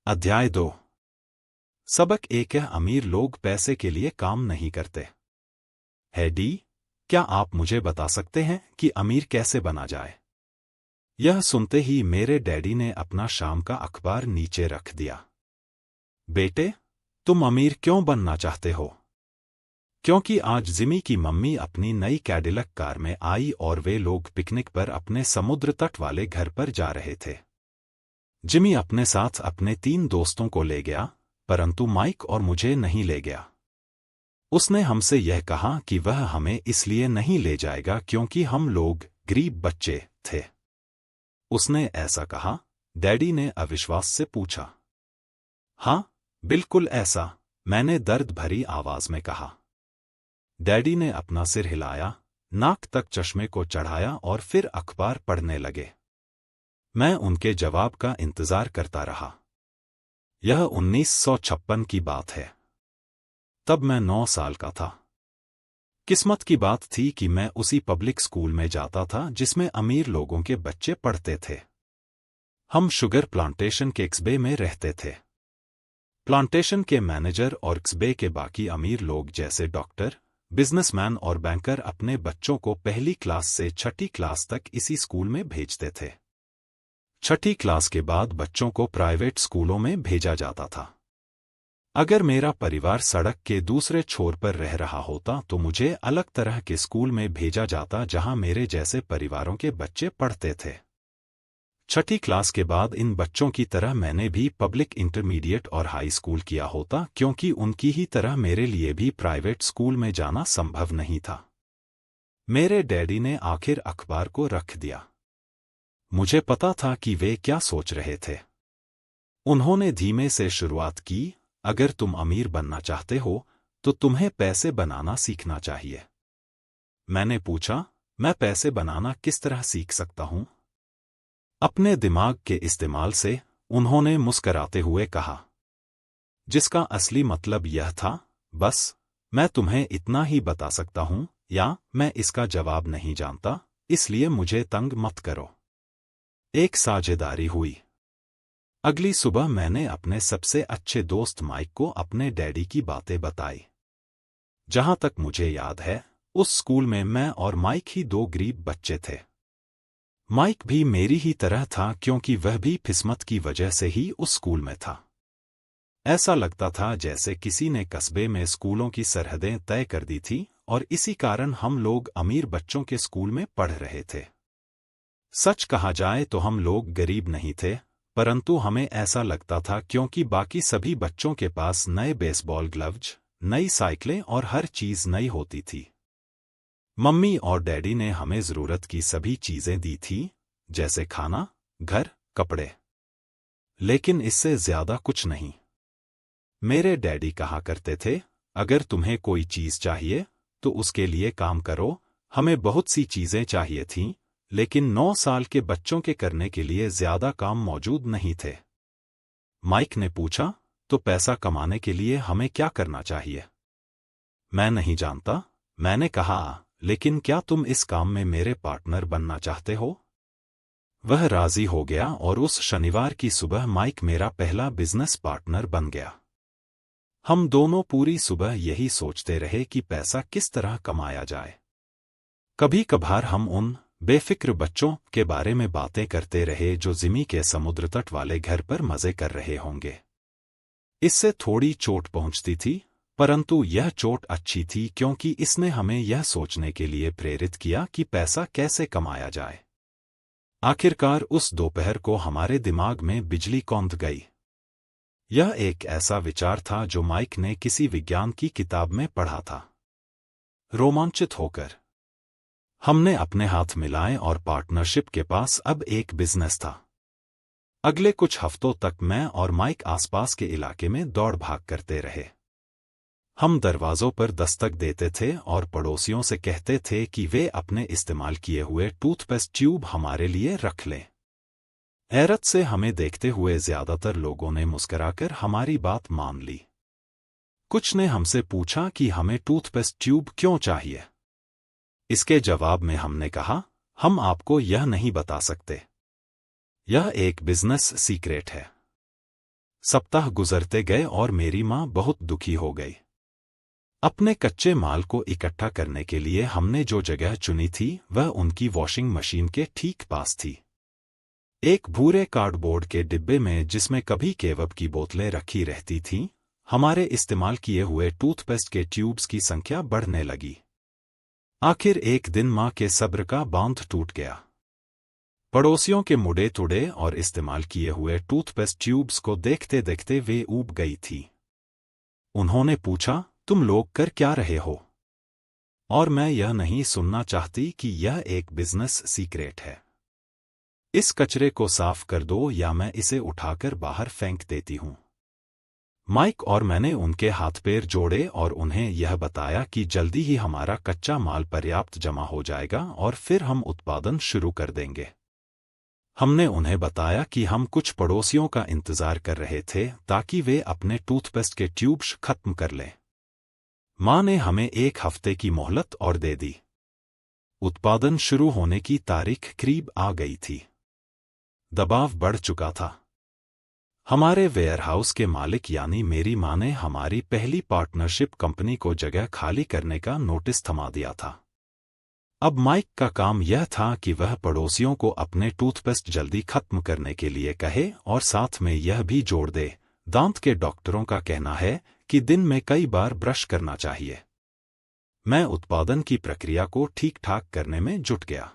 अध्याय 2। सबक 1 है अमीर लोग पैसे के लिए काम नहीं करते। है डी, क्या आप मुझे बता सकते हैं कि अमीर कैसे बना जाए? यह सुनते ही मेरे डैडी ने अपना शाम का अखबार नीचे रख दिया। बेटे, तुम अमीर क्यों बनना चाहते हो? क्योंकि आज जिमी की मम्मी अपनी नई कैडिलक कार में आई और वे लोग पिकनिक पर अपने समुद्र तट वाले घर पर जा रहे थे। जिमी अपने साथ अपने 3 दोस्तों को ले गया, परंतु माइक और मुझे नहीं ले गया। उसने हमसे यह कहा कि वह हमें इसलिए नहीं ले जाएगा क्योंकि हम लोग गरीब बच्चे थे। उसने ऐसा कहा? डैडी ने अविश्वास से पूछा। हाँ, बिल्कुल ऐसा, मैंने दर्द भरी आवाज में कहा। डैडी ने अपना सिर हिलाया, नाक तक चश्मे को चढ़ाया और फिर अखबार पढ़ने लगे। मैं उनके जवाब का इंतजार करता रहा। यह 1956 की बात है। तब मैं 9 साल का था। किस्मत की बात थी कि मैं उसी पब्लिक स्कूल में जाता था जिसमें अमीर लोगों के बच्चे पढ़ते थे। हम शुगर प्लांटेशन के एक्सबे में रहते थे। प्लांटेशन के मैनेजर और एक्सबे के बाकी अमीर लोग जैसे डॉक्टर, बिजनेसमैन और बैंकर अपने बच्चों को पहली क्लास से 6ठी क्लास तक इसी स्कूल में भेजते थे। 6ठी क्लास के बाद बच्चों को प्राइवेट स्कूलों में भेजा जाता था। अगर मेरा परिवार सड़क के दूसरे छोर पर रह रहा होता तो मुझे अलग तरह के स्कूल में भेजा जाता जहां मेरे जैसे परिवारों के बच्चे पढ़ते थे। 6ठी क्लास के बाद इन बच्चों की तरह मैंने भी पब्लिक इंटरमीडिएट और हाई स्कूल किया होता क्योंकि उनकी ही तरह मेरे लिए भी प्राइवेट स्कूल में जाना संभव नहीं था। मेरे डैडी ने आखिर अखबार को रख दिया। मुझे पता था कि वे क्या सोच रहे थे। उन्होंने धीमे से शुरुआत की, अगर तुम अमीर बनना चाहते हो तो तुम्हें पैसे बनाना सीखना चाहिए। मैंने पूछा, मैं पैसे बनाना किस तरह सीख सकता हूं? अपने दिमाग के इस्तेमाल से, उन्होंने मुस्कराते हुए कहा। जिसका असली मतलब यह था, बस, मैं तुम्हें इतना ही बता सकता हूं, या मैं इसका जवाब नहीं जानता, इसलिए मुझे तंग मत करो। एक साझेदारी हुई। अगली सुबह मैंने अपने सबसे अच्छे दोस्त माइक को अपने डैडी की बातें बताई। जहां तक मुझे याद है, उस स्कूल में मैं और माइक ही 2 गरीब बच्चे थे। माइक भी मेरी ही तरह था क्योंकि वह भी किस्मत की वजह से ही उस स्कूल में था। ऐसा लगता था जैसे किसी ने कस्बे में स्कूलों की सरहदें तय कर दी थी और इसी कारण हम लोग अमीर बच्चों के स्कूल में पढ़ रहे थे। सच कहा जाए तो हम लोग गरीब नहीं थे, परंतु हमें ऐसा लगता था क्योंकि बाकी सभी बच्चों के पास नए बेसबॉल ग्लव्स, नई साइकिलें और हर चीज नई होती थी। मम्मी और डैडी ने हमें जरूरत की सभी चीजें दी थी, जैसे खाना, घर, कपड़े। लेकिन इससे ज्यादा कुछ नहीं। मेरे डैडी कहा करते थे, अगर तुम्हें कोई चीज चाहिए तो उसके लिए काम करो। हमें बहुत सी चीजें चाहिए थीं, लेकिन 9 साल के बच्चों के करने के लिए ज्यादा काम मौजूद नहीं थे। माइक ने पूछा, तो पैसा कमाने के लिए हमें क्या करना चाहिए? मैं नहीं जानता, मैंने कहा, लेकिन क्या तुम इस काम में मेरे पार्टनर बनना चाहते हो? वह राजी हो गया और उस शनिवार की सुबह माइक मेरा पहला बिजनेस पार्टनर बन गया। हम दोनों पूरी सुबह यही सोचते रहे कि पैसा किस तरह कमाया जाए। कभी कभार हम उन बेफिक्र बच्चों के बारे में बातें करते रहे जो जिमी के समुद्र तट वाले घर पर मजे कर रहे होंगे। इससे थोड़ी चोट पहुंचती थी, परंतु यह चोट अच्छी थी क्योंकि इसने हमें यह सोचने के लिए प्रेरित किया कि पैसा कैसे कमाया जाए। आखिरकार उस दोपहर को हमारे दिमाग में बिजली कौंध गई। यह एक ऐसा विचार था जो माइक ने किसी विज्ञान की किताब में पढ़ा था। रोमांचित होकर हमने अपने हाथ मिलाए और पार्टनरशिप के पास अब एक बिजनेस था। अगले कुछ हफ्तों तक मैं और माइक आसपास के इलाके में दौड़ भाग करते रहे। हम दरवाजों पर दस्तक देते थे और पड़ोसियों से कहते थे कि वे अपने इस्तेमाल किए हुए टूथपेस्ट ट्यूब हमारे लिए रख लें। हैरत से हमें देखते हुए ज्यादातर लोगों ने मुस्कुराकर हमारी बात मान ली। कुछ ने हमसे पूछा कि हमें टूथपेस्ट ट्यूब क्यों चाहिए। इसके जवाब में हमने कहा, हम आपको यह नहीं बता सकते। यह एक बिजनेस सीक्रेट है। सप्ताह गुजरते गए और मेरी माँ बहुत दुखी हो गई। अपने कच्चे माल को इकट्ठा करने के लिए हमने जो जगह चुनी थी वह उनकी वॉशिंग मशीन के ठीक पास थी। एक भूरे कार्डबोर्ड के डिब्बे में जिसमें कभी केवब की बोतलें रखी रहती थीं, हमारे इस्तेमाल किए हुए टूथपेस्ट के ट्यूब्स की संख्या बढ़ने लगी। आखिर एक दिन माँ के सब्र का बांध टूट गया। पड़ोसियों के मुड़े तुड़े और इस्तेमाल किए हुए टूथपेस्ट ट्यूब्स को देखते देखते वे ऊब गई थी। उन्होंने पूछा, तुम लोग कर क्या रहे हो? और मैं यह नहीं सुनना चाहती कि यह एक बिजनेस सीक्रेट है। इस कचरे को साफ कर दो या मैं इसे उठाकर बाहर फेंक देती हूं। माइक और मैंने उनके हाथ पैर जोड़े और उन्हें यह बताया कि जल्दी ही हमारा कच्चा माल पर्याप्त जमा हो जाएगा और फिर हम उत्पादन शुरू कर देंगे। हमने उन्हें बताया कि हम कुछ पड़ोसियों का इंतजार कर रहे थे ताकि वे अपने टूथपेस्ट के ट्यूब्स खत्म कर लें। माँ ने हमें 1 हफ्ते की मोहलत और दे दी। उत्पादन शुरू होने की तारीख करीब आ गई थी। दबाव बढ़ चुका था। हमारे वेयरहाउस के मालिक यानी मेरी माँ ने हमारी पहली पार्टनरशिप कंपनी को जगह खाली करने का नोटिस थमा दिया था। अब माइक का काम यह था कि वह पड़ोसियों को अपने टूथपेस्ट जल्दी खत्म करने के लिए कहे और साथ में यह भी जोड़ दे, दांत के डॉक्टरों का कहना है कि दिन में कई बार ब्रश करना चाहिए। मैं उत्पादन की प्रक्रिया को ठीक ठाक करने में जुट गया।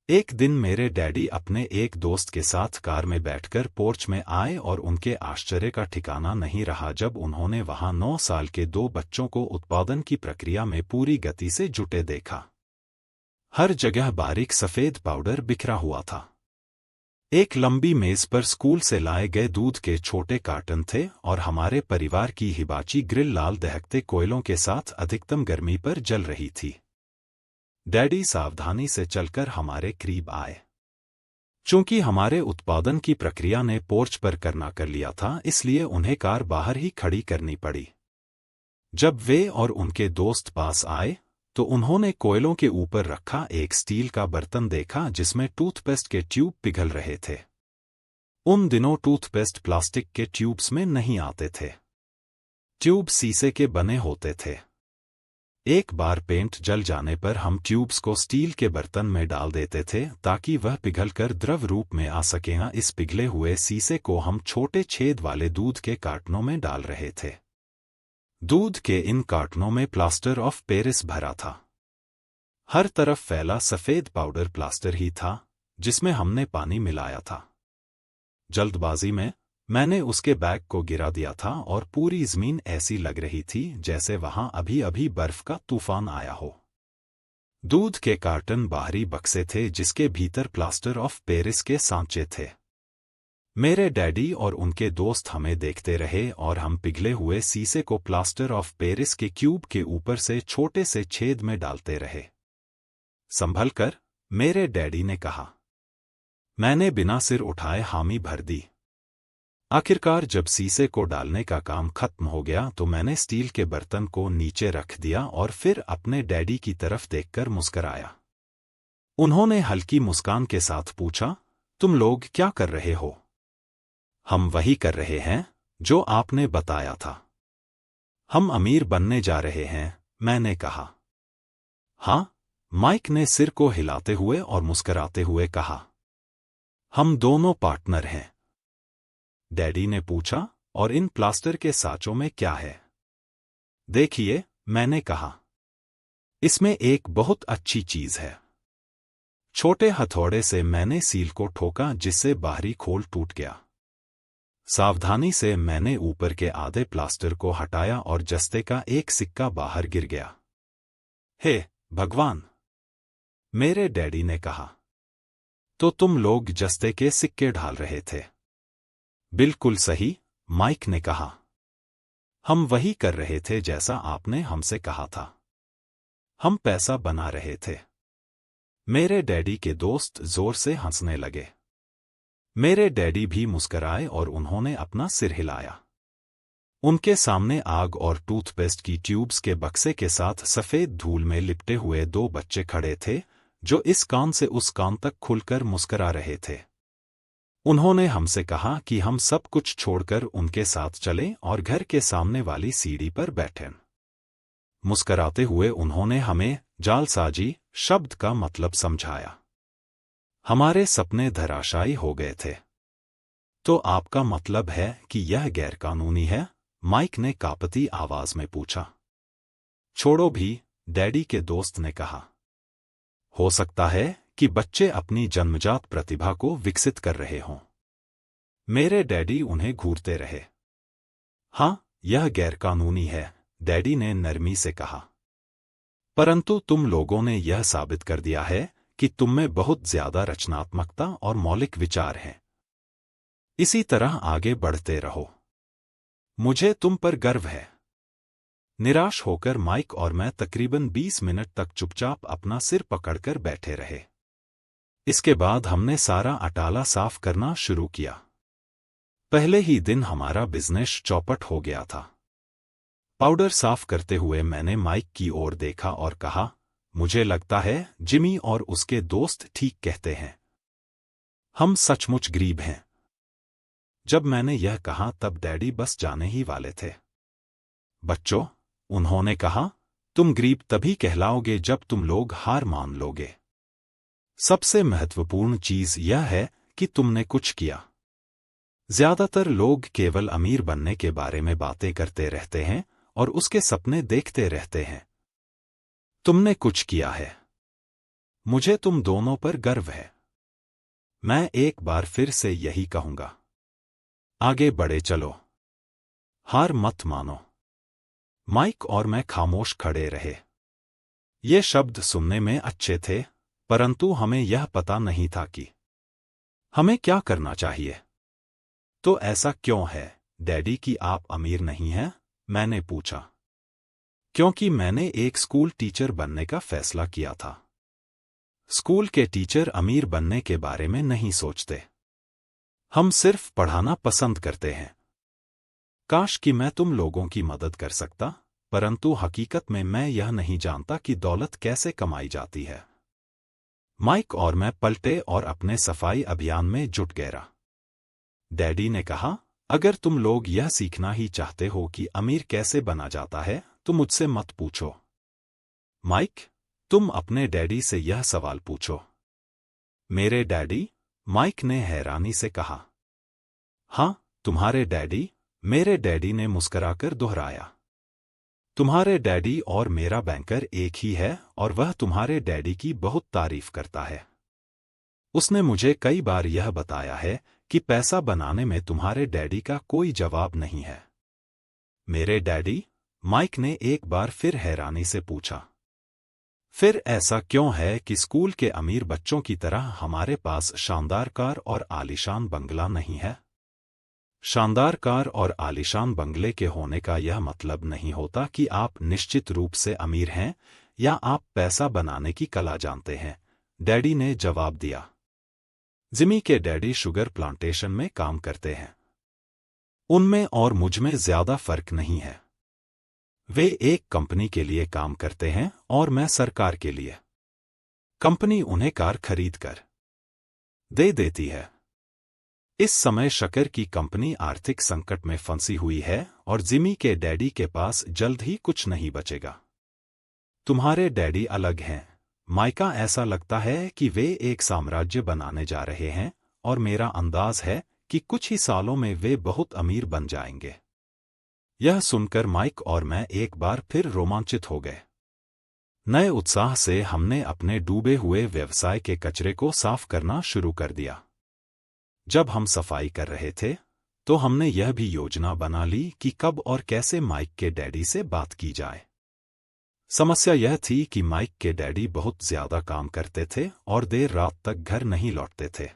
एक दिन मेरे डैडी अपने एक दोस्त के साथ कार में बैठकर पोर्च में आए और उनके आश्चर्य का ठिकाना नहीं रहा जब उन्होंने वहां 9 साल के 2 बच्चों को उत्पादन की प्रक्रिया में पूरी गति से जुटे देखा। हर जगह बारीक सफेद पाउडर बिखरा हुआ था। एक लंबी मेज पर स्कूल से लाए गए दूध के छोटे कार्टन थे और हमारे परिवार की हिबाची ग्रिल लाल दहकते कोयलों के साथ अधिकतम गर्मी पर जल रही थी। डैडी सावधानी से चलकर हमारे करीब आए। चूंकि हमारे उत्पादन की प्रक्रिया ने पोर्च पर करना कर लिया था, इसलिए उन्हें कार बाहर ही खड़ी करनी पड़ी। जब वे और उनके दोस्त पास आए तो उन्होंने कोयलों के ऊपर रखा एक स्टील का बर्तन देखा जिसमें टूथपेस्ट के ट्यूब पिघल रहे थे। उन दिनों टूथपेस्ट प्लास्टिक के ट्यूब्स में नहीं आते थे। ट्यूब शीशे के बने होते थे। एक बार पेंट जल जाने पर हम ट्यूब्स को स्टील के बर्तन में डाल देते थे ताकि वह पिघलकर द्रव रूप में आ सके। इस पिघले हुए शीशे को हम छोटे छेद वाले दूध के कार्टनों में डाल रहे थे। दूध के इन कार्टनों में प्लास्टर ऑफ पेरिस भरा था। हर तरफ फैला सफेद पाउडर प्लास्टर ही था जिसमें हमने पानी मिलाया था। जल्दबाजी में मैंने उसके बैग को गिरा दिया था और पूरी जमीन ऐसी लग रही थी जैसे वहां अभी अभी बर्फ का तूफान आया हो। दूध के कार्टन बाहरी बक्से थे जिसके भीतर प्लास्टर ऑफ पेरिस के सांचे थे। मेरे डैडी और उनके दोस्त हमें देखते रहे और हम पिघले हुए शीशे को प्लास्टर ऑफ पेरिस के क्यूब के ऊपर से छोटे से छेद में डालते रहे। संभल कर, मेरे डैडी ने कहा। मैंने बिना सिर उठाए हामी भर दी। आखिरकार जब शीशे को डालने का काम खत्म हो गया तो मैंने स्टील के बर्तन को नीचे रख दिया और फिर अपने डैडी की तरफ देखकर मुस्कराया। उन्होंने हल्की मुस्कान के साथ पूछा, तुम लोग क्या कर रहे हो? हम वही कर रहे हैं जो आपने बताया था। हम अमीर बनने जा रहे हैं, मैंने कहा। हाँ, माइक ने सिर को हिलाते हुए और मुस्कराते हुए कहा। हम दोनों पार्टनर हैं। डैडी ने पूछा, और इन प्लास्टर के साँचों में क्या है? देखिए, मैंने कहा। इसमें एक बहुत अच्छी चीज है। छोटे हथौड़े से मैंने सील को ठोका जिससे बाहरी खोल टूट गया। सावधानी से मैंने ऊपर के आधे प्लास्टर को हटाया और जस्ते का एक सिक्का बाहर गिर गया। हे भगवान! मेरे डैडी ने कहा। तो तुम लोग जस्ते के सिक्के ढाल रहे थे? बिल्कुल सही, माइक ने कहा। हम वही कर रहे थे जैसा आपने हमसे कहा था। हम पैसा बना रहे थे। मेरे डैडी के दोस्त जोर से हंसने लगे। मेरे डैडी भी मुस्कराए और उन्होंने अपना सिर हिलाया। उनके सामने आग और टूथपेस्ट की ट्यूब्स के बक्से के साथ सफेद धूल में लिपटे हुए 2 बच्चे खड़े थे जो इस कान से उस कान तक खुलकर मुस्करा रहे थे। उन्होंने हमसे कहा कि हम सब कुछ छोड़कर उनके साथ चलें और घर के सामने वाली सीढ़ी पर बैठें। मुस्कराते हुए उन्होंने हमें जालसाजी शब्द का मतलब समझाया। हमारे सपने धराशायी हो गए थे। तो आपका मतलब है कि यह गैरकानूनी है? माइक ने कांपती आवाज में पूछा। छोड़ो भी, डैडी के दोस्त ने कहा। हो सकता है कि बच्चे अपनी जन्मजात प्रतिभा को विकसित कर रहे हों। मेरे डैडी उन्हें घूरते रहे। हाँ, यह गैरकानूनी है, डैडी ने नरमी से कहा। परंतु तुम लोगों ने यह साबित कर दिया है कि तुम में बहुत ज्यादा रचनात्मकता और मौलिक विचार हैं। इसी तरह आगे बढ़ते रहो। मुझे तुम पर गर्व है। निराश होकर माइक और मैं तकरीबन 20 मिनट तक चुपचाप अपना सिर पकड़कर बैठे रहे। इसके बाद हमने सारा अटाला साफ करना शुरू किया। पहले ही दिन हमारा बिजनेस चौपट हो गया था। पाउडर साफ करते हुए मैंने माइक की ओर देखा और कहा, मुझे लगता है जिमी और उसके दोस्त ठीक कहते हैं। हम सचमुच गरीब हैं। जब मैंने यह कहा तब डैडी बस जाने ही वाले थे। बच्चों, उन्होंने कहा, तुम गरीब तभी कहलाओगे जब तुम लोग हार मान लोगे। सबसे महत्वपूर्ण चीज यह है कि तुमने कुछ किया। ज्यादातर लोग केवल अमीर बनने के बारे में बातें करते रहते हैं और उसके सपने देखते रहते हैं। तुमने कुछ किया है। मुझे तुम दोनों पर गर्व है। मैं एक बार फिर से यही कहूंगा। आगे बढ़े चलो। हार मत मानो। माइक और मैं खामोश खड़े रहे। ये शब्द सुनने में अच्छे थे, परंतु हमें यह पता नहीं था कि हमें क्या करना चाहिए। तो ऐसा क्यों है, डैडी, कि आप अमीर नहीं हैं? मैंने पूछा। क्योंकि मैंने एक स्कूल टीचर बनने का फैसला किया था। स्कूल के टीचर अमीर बनने के बारे में नहीं सोचते। हम सिर्फ पढ़ाना पसंद करते हैं। काश कि मैं तुम लोगों की मदद कर सकता, परंतु हकीकत में मैं यह नहीं जानता कि दौलत कैसे कमाई जाती है। माइक और मैं पलटे और अपने सफाई अभियान में जुट गए। डैडी ने कहा, अगर तुम लोग यह सीखना ही चाहते हो कि अमीर कैसे बना जाता है तो मुझसे मत पूछो। माइक, तुम अपने डैडी से यह सवाल पूछो। मेरे डैडी? माइक ने हैरानी से कहा। हाँ, तुम्हारे डैडी, मेरे डैडी ने मुस्कुराकर दोहराया। तुम्हारे डैडी और मेरा बैंकर एक ही है और वह तुम्हारे डैडी की बहुत तारीफ करता है। उसने मुझे कई बार यह बताया है कि पैसा बनाने में तुम्हारे डैडी का कोई जवाब नहीं है। मेरे डैडी? माइक ने एक बार फिर हैरानी से पूछा। फिर ऐसा क्यों है कि स्कूल के अमीर बच्चों की तरह हमारे पास शानदार कार और आलीशान बंगला नहीं है? शानदार कार और आलीशान बंगले के होने का यह मतलब नहीं होता कि आप निश्चित रूप से अमीर हैं या आप पैसा बनाने की कला जानते हैं, डैडी ने जवाब दिया। जिमी के डैडी शुगर प्लांटेशन में काम करते हैं। उनमें और मुझ में ज्यादा फर्क नहीं है। वे एक कंपनी के लिए काम करते हैं और मैं सरकार के लिए। कंपनी उन्हें कार खरीद कर दे देती है। इस समय शक्कर की कंपनी आर्थिक संकट में फंसी हुई है और जिमी के डैडी के पास जल्द ही कुछ नहीं बचेगा। तुम्हारे डैडी अलग हैं, माइका। ऐसा लगता है कि वे एक साम्राज्य बनाने जा रहे हैं और मेरा अंदाज है कि कुछ ही सालों में वे बहुत अमीर बन जाएंगे। यह सुनकर माइक और मैं एक बार फिर रोमांचित हो गए। नए उत्साह से हमने अपने डूबे हुए व्यवसाय के कचरे को साफ करना शुरू कर दिया। जब हम सफाई कर रहे थे तो हमने यह भी योजना बना ली कि कब और कैसे माइक के डैडी से बात की जाए। समस्या यह थी कि माइक के डैडी बहुत ज्यादा काम करते थे और देर रात तक घर नहीं लौटते थे।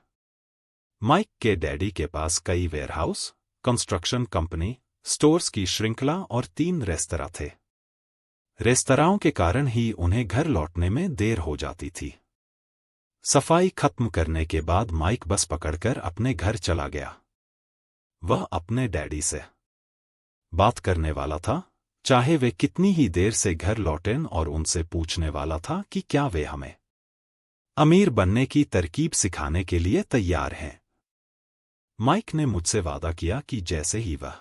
माइक के डैडी के पास कई वेयरहाउस, कंस्ट्रक्शन कंपनी, स्टोर्स की श्रृंखला और 3 रेस्तरां थे। रेस्तराओं के कारण ही उन्हें घर लौटने में देर हो जाती थी। सफाई खत्म करने के बाद माइक बस पकड़कर अपने घर चला गया। वह अपने डैडी से बात करने वाला था, चाहे वे कितनी ही देर से घर लौटें, और उनसे पूछने वाला था कि क्या वे हमें अमीर बनने की तरकीब सिखाने के लिए तैयार हैं। माइक ने मुझसे वादा किया कि जैसे ही वह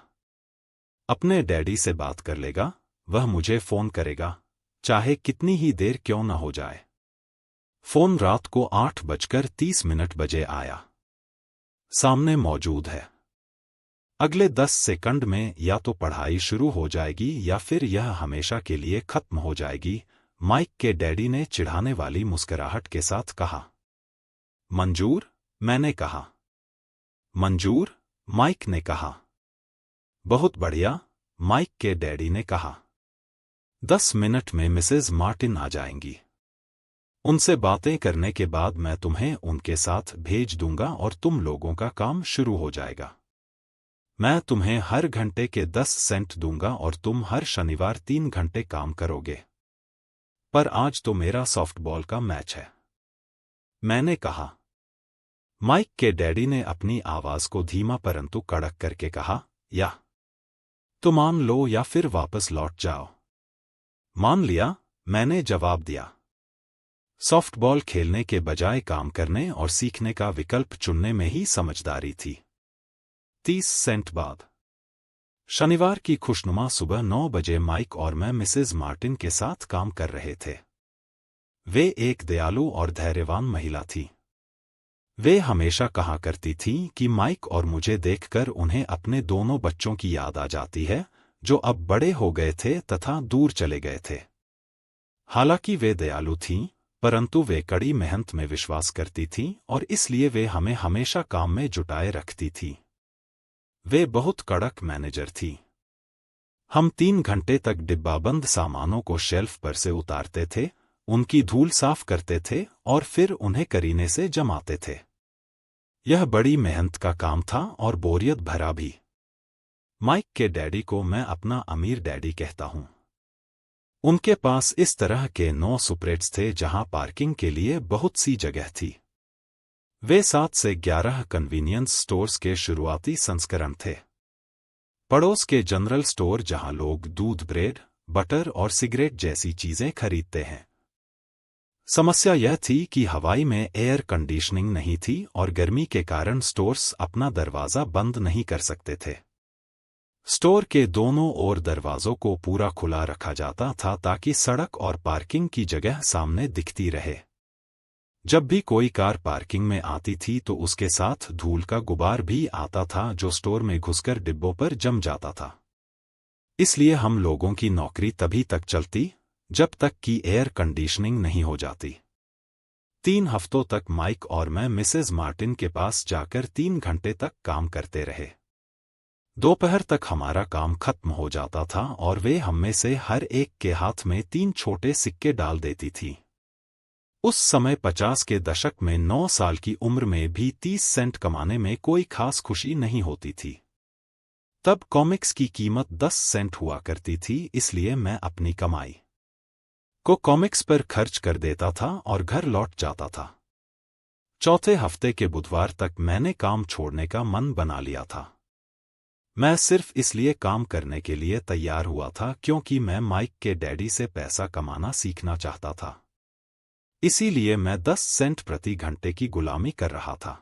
अपने डैडी से बात कर लेगा, वह मुझे फोन करेगा, चाहे कितनी ही देर क्यों न हो जाए। फोन रात को 8:30 बजे आया। सामने मौजूद है। अगले 10 सेकंड में या तो पढ़ाई शुरू हो जाएगी या फिर यह हमेशा के लिए खत्म हो जाएगी, माइक के डैडी ने चिढ़ाने वाली मुस्कुराहट के साथ कहा। मंजूर, मैंने कहा। मंजूर, माइक ने कहा। बहुत बढ़िया, माइक के डैडी ने कहा। 10 मिनट में मिसेज मार्टिन आ जाएंगी। उनसे बातें करने के बाद मैं तुम्हें उनके साथ भेज दूंगा और तुम लोगों का काम शुरू हो जाएगा। मैं तुम्हें हर घंटे के 10 सेंट दूंगा और तुम हर शनिवार 3 घंटे काम करोगे। पर आज तो मेरा सॉफ्टबॉल का मैच है, मैंने कहा। माइक के डैडी ने अपनी आवाज को धीमा परंतु कड़क करके कहा, या तो मान लो या फिर वापस लौट जाओ। मान लिया, मैंने जवाब दिया। सॉफ्टबॉल खेलने के बजाय काम करने और सीखने का विकल्प चुनने में ही समझदारी थी। 30 सेंट बाद शनिवार की खुशनुमा सुबह 9 बजे माइक और मैं मिसेज मार्टिन के साथ काम कर रहे थे। वे एक दयालु और धैर्यवान महिला थी। वे हमेशा कहा करती थीं कि माइक और मुझे देखकर उन्हें अपने दोनों बच्चों की याद आ जाती है, जो अब बड़े हो गए थे तथा दूर चले गए थे। हालांकि वे दयालु थीं, परंतु वे कड़ी मेहनत में विश्वास करती थीं और इसलिए वे हमें हमेशा काम में जुटाए रखती थीं। वे बहुत कड़क मैनेजर थी। हम 3 घंटे तक डिब्बाबंद सामानों को शेल्फ पर से उतारते थे, उनकी धूल साफ करते थे और फिर उन्हें करीने से जमाते थे। यह बड़ी मेहनत का काम था और बोरियत भरा भी। माइक के डैडी को मैं अपना अमीर डैडी कहता हूं। उनके पास इस तरह के 9 सुपरेट्स थे जहां पार्किंग के लिए बहुत सी जगह थी। वे 7 से 11 कन्वीनियंस स्टोर्स के शुरुआती संस्करण थे। पड़ोस के जनरल स्टोर जहां लोग दूध, ब्रेड, बटर और सिगरेट जैसी चीजें खरीदते हैं। समस्या यह थी कि हवाई में एयर कंडीशनिंग नहीं थी और गर्मी के कारण स्टोर्स अपना दरवाजा बंद नहीं कर सकते थे। स्टोर के दोनों ओर दरवाजों को पूरा खुला रखा जाता था ताकि सड़क और पार्किंग की जगह सामने दिखती रहे। जब भी कोई कार पार्किंग में आती थी तो उसके साथ धूल का गुबार भी आता था जो स्टोर में घुसकर डिब्बों पर जम जाता था। इसलिए हम लोगों की नौकरी तभी तक चलती जब तक कि एयर कंडीशनिंग नहीं हो जाती। 3 हफ्तों तक माइक और मैं मिसेज मार्टिन के पास जाकर 3 घंटे तक काम करते रहे। दोपहर तक हमारा काम खत्म हो जाता था और वे हममें से हर एक के हाथ में 3 छोटे सिक्के डाल देती थी। उस समय 50 के दशक में 9 साल की उम्र में भी 30 सेंट कमाने में कोई खास खुशी नहीं होती थी। तब कॉमिक्स की कीमत 10 सेंट हुआ करती थी, इसलिए मैं अपनी कमाई को कॉमिक्स पर खर्च कर देता था और घर लौट जाता था। चौथे हफ्ते के बुधवार तक मैंने काम छोड़ने का मन बना लिया था। मैं सिर्फ इसलिए काम करने के लिए तैयार हुआ था क्योंकि मैं माइक के डैडी से पैसा कमाना सीखना चाहता था। इसीलिए मैं 10 सेंट प्रति घंटे की गुलामी कर रहा था।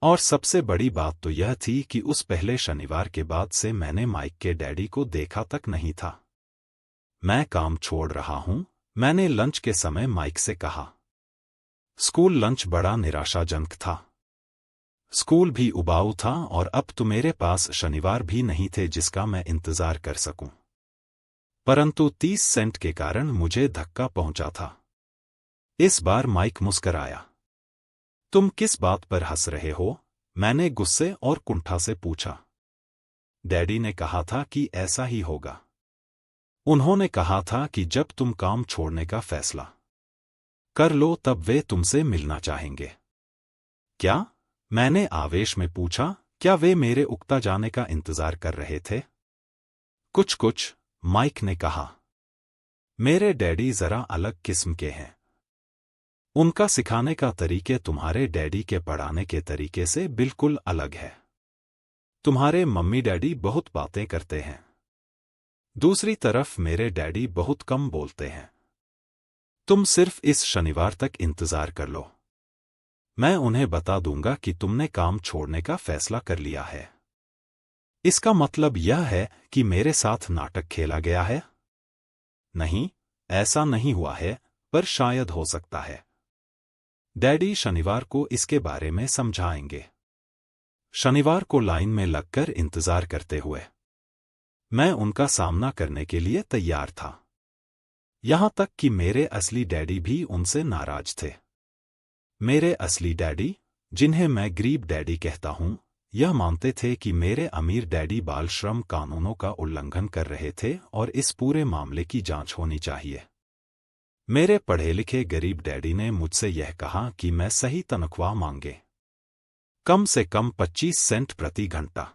और सबसे बड़ी बात तो यह थी कि उस पहले शनिवार के बाद से मैंने माइक के डैडी को देखा तक नहीं था। मैं काम छोड़ रहा हूं, मैंने लंच के समय माइक से कहा। स्कूल लंच बड़ा निराशाजनक था। स्कूल भी उबाऊ था और अब तो मेरे पास शनिवार भी नहीं थे जिसका मैं इंतजार कर सकूं। परंतु 30 सेंट के कारण मुझे धक्का पहुंचा था। इस बार माइक मुस्कराया। तुम किस बात पर हंस रहे हो? मैंने गुस्से और कुंठा से पूछा। डैडी ने कहा था कि ऐसा ही होगा। उन्होंने कहा था कि जब तुम काम छोड़ने का फैसला कर लो तब वे तुमसे मिलना चाहेंगे। क्या? मैंने आवेश में पूछा। क्या वे मेरे उकता जाने का इंतजार कर रहे थे? कुछ, माइक ने कहा। मेरे डैडी जरा अलग किस्म के हैं। उनका सिखाने का तरीके तुम्हारे डैडी के पढ़ाने के तरीके से बिल्कुल अलग है। तुम्हारे मम्मी डैडी बहुत बातें करते हैं। दूसरी तरफ मेरे डैडी बहुत कम बोलते हैं। तुम सिर्फ इस शनिवार तक इंतजार कर लो। मैं उन्हें बता दूंगा कि तुमने काम छोड़ने का फैसला कर लिया है। इसका मतलब यह है कि मेरे साथ नाटक खेला गया है? नहीं, ऐसा नहीं हुआ है, पर शायद हो सकता है। डैडी शनिवार को इसके बारे में समझाएंगे। शनिवार को लाइन में लगकर इंतजार करते हुए मैं उनका सामना करने के लिए तैयार था। यहां तक कि मेरे असली डैडी भी उनसे नाराज थे। मेरे असली डैडी, जिन्हें मैं गरीब डैडी कहता हूं, यह मानते थे कि मेरे अमीर डैडी बाल श्रम कानूनों का उल्लंघन कर रहे थे और इस पूरे मामले की जांच होनी चाहिए। मेरे पढ़े लिखे गरीब डैडी ने मुझसे यह कहा कि मैं सही तनख्वाह मांगे, कम से कम 25 सेंट प्रति घंटा।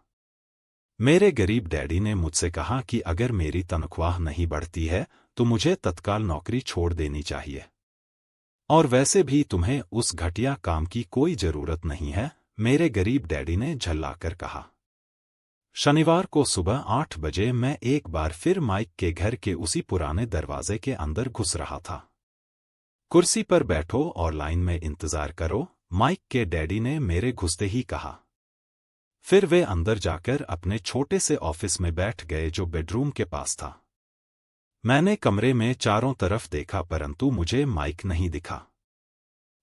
मेरे गरीब डैडी ने मुझसे कहा कि अगर मेरी तनख्वाह नहीं बढ़ती है तो मुझे तत्काल नौकरी छोड़ देनी चाहिए। और वैसे भी तुम्हें उस घटिया काम की कोई जरूरत नहीं है, मेरे गरीब डैडी ने झल्लाकर कहा। शनिवार को सुबह 8 बजे मैं एक बार फिर माइक के घर के उसी पुराने दरवाजे के अंदर घुस रहा था। कुर्सी पर बैठो और लाइन में इंतजार करो, माइक के डैडी ने मेरे घुसते ही कहा। फिर वे अंदर जाकर अपने छोटे से ऑफिस में बैठ गए जो बेडरूम के पास था। मैंने कमरे में चारों तरफ देखा परंतु मुझे माइक नहीं दिखा।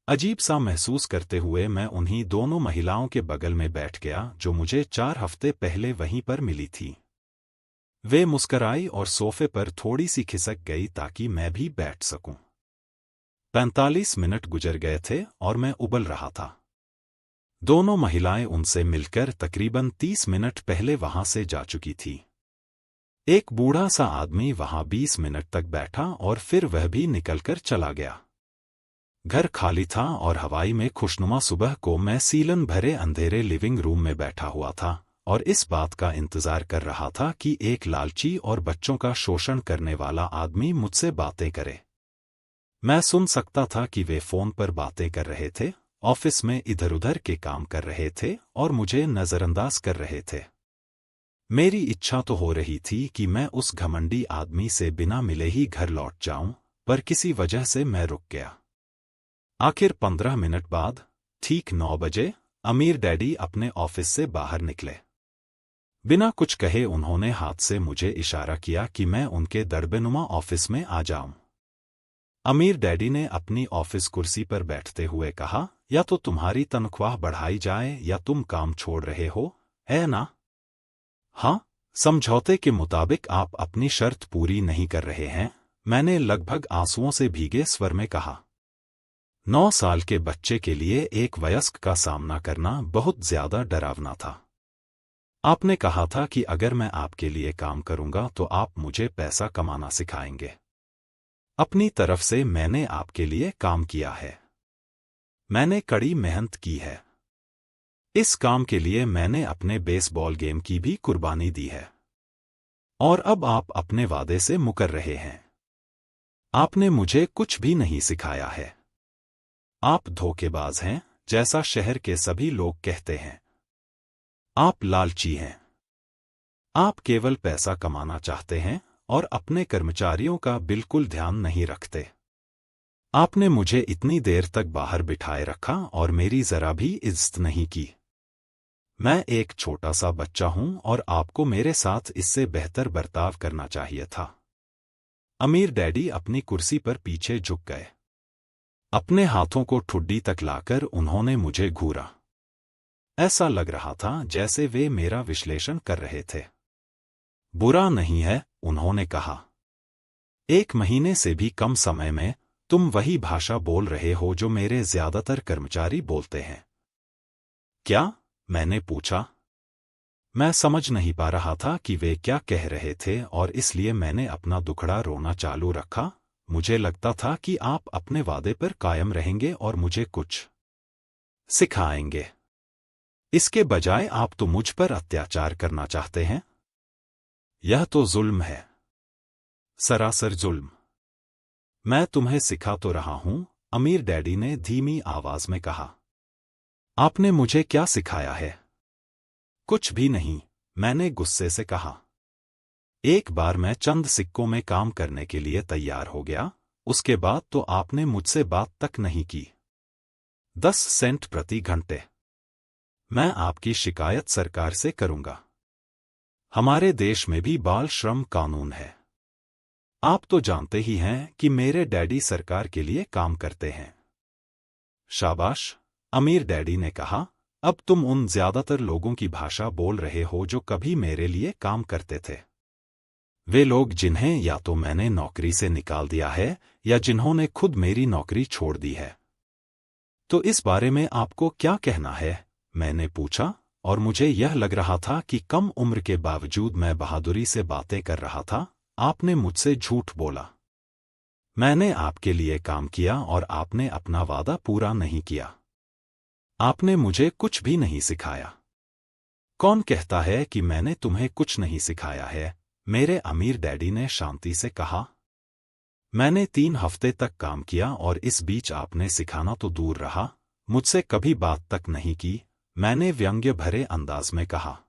अजीब सा महसूस करते हुए मैं उन्हीं दोनों महिलाओं के बगल में बैठ गया जो मुझे 4 हफ्ते पहले वहीं पर मिली थी। वे मुस्कराई और सोफे पर थोड़ी सी खिसक गई ताकि मैं भी बैठ सकूं। 45 मिनट गुजर गए थे और मैं उबल रहा था। दोनों महिलाएं उनसे मिलकर तकरीबन 30 मिनट पहले वहां से जा चुकी थी। एक बूढ़ा सा आदमी वहां 20 मिनट तक बैठा और फिर वह भी निकलकर चला गया। घर खाली था और हवाई में खुशनुमा सुबह को मैं सीलन भरे अंधेरे लिविंग रूम में बैठा हुआ था और इस बात का इंतजार कर रहा था कि एक लालची और बच्चों का शोषण करने वाला आदमी मुझसे बातें करे। मैं सुन सकता था कि वे फोन पर बातें कर रहे थे, ऑफिस में इधर-उधर के काम कर रहे थे और मुझे नजरअंदाज कर रहे थे। मेरी इच्छा तो हो रही थी कि मैं उस घमंडी आदमी से बिना मिले ही घर लौट जाऊं, पर किसी वजह से मैं रुक गया। आखिर 15 मिनट बाद, ठीक 9 बजे, अमीर डैडी अपने ऑफिस से बाहर निकले। बिना कुछ कहे उन्होंने हाथ से मुझे इशारा किया कि मैं उनके दड़बेनुमा ऑफिस में आ जाऊं। अमीर डैडी ने अपनी ऑफिस कुर्सी पर बैठते हुए कहा, या तो तुम्हारी तनख्वाह बढ़ाई जाए या तुम काम छोड़ रहे हो, है ना? हाँ, समझौते के मुताबिक आप अपनी शर्त पूरी नहीं कर रहे हैं, मैंने लगभग आंसुओं से भीगे स्वर में कहा। 9 साल के बच्चे के लिए एक वयस्क का सामना करना बहुत ज्यादा डरावना था। आपने कहा था कि अगर मैं आपके लिए काम करूंगा तो आप मुझे पैसा कमाना सिखाएंगे। अपनी तरफ से मैंने आपके लिए काम किया है। मैंने कड़ी मेहनत की है। इस काम के लिए मैंने अपने बेसबॉल गेम की भी कुर्बानी दी है। और अब आप अपने वादे से मुकर रहे हैं। आपने मुझे कुछ भी नहीं सिखाया है। आप धोखेबाज हैं, जैसा शहर के सभी लोग कहते हैं। आप लालची हैं। आप केवल पैसा कमाना चाहते हैं और अपने कर्मचारियों का बिल्कुल ध्यान नहीं रखते। आपने मुझे इतनी देर तक बाहर बिठाए रखा और मेरी जरा भी इज्जत नहीं की। मैं एक छोटा सा बच्चा हूं और आपको मेरे साथ इससे बेहतर बर्ताव करना चाहिए था। अमीर डैडी अपनी कुर्सी पर पीछे झुक गए। अपने हाथों को ठुड्डी तक लाकर उन्होंने मुझे घूरा। ऐसा लग रहा था जैसे वे मेरा विश्लेषण कर रहे थे। बुरा नहीं है, उन्होंने कहा। 1 महीने से भी कम समय में तुम वही भाषा बोल रहे हो जो मेरे ज्यादातर कर्मचारी बोलते हैं। क्या? मैंने पूछा। मैं समझ नहीं पा रहा था कि वे क्या कह रहे थे और इसलिए मैंने अपना दुखड़ा रोना चालू रखा। मुझे लगता था कि आप अपने वादे पर कायम रहेंगे और मुझे कुछ सिखाएंगे। इसके बजाय आप तो मुझ पर अत्याचार करना चाहते हैं। यह तो जुल्म है, सरासर जुल्म। मैं तुम्हें सिखा तो रहा हूं, अमीर डैडी ने धीमी आवाज में कहा। आपने मुझे क्या सिखाया है? कुछ भी नहीं, मैंने गुस्से से कहा। एक बार मैं चंद सिक्कों में काम करने के लिए तैयार हो गया, उसके बाद तो आपने मुझसे बात तक नहीं की। 10 सेंट प्रति घंटे। मैं आपकी शिकायत सरकार से करूंगा। हमारे देश में भी बाल श्रम कानून है। आप तो जानते ही हैं कि मेरे डैडी सरकार के लिए काम करते हैं। शाबाश, अमीर डैडी ने कहा, अब तुम उन ज्यादातर लोगों की भाषा बोल रहे हो जो कभी मेरे लिए काम करते थे। वे लोग जिन्हें या तो मैंने नौकरी से निकाल दिया है या जिन्होंने खुद मेरी नौकरी छोड़ दी है। तो इस बारे में आपको क्या कहना है? मैंने पूछा, और मुझे यह लग रहा था कि कम उम्र के बावजूद मैं बहादुरी से बातें कर रहा था। आपने मुझसे झूठ बोला। मैंने आपके लिए काम किया और आपने अपना वादा पूरा नहीं किया। आपने मुझे कुछ भी नहीं सिखाया। कौन कहता है कि मैंने तुम्हें कुछ नहीं सिखाया है? मेरे अमीर डैडी ने शांति से कहा। मैंने 3 हफ्ते तक काम किया और इस बीच आपने सिखाना तो दूर रहा, मुझसे कभी बात तक नहीं की। मैंने व्यंग्य भरे अंदाज में कहा।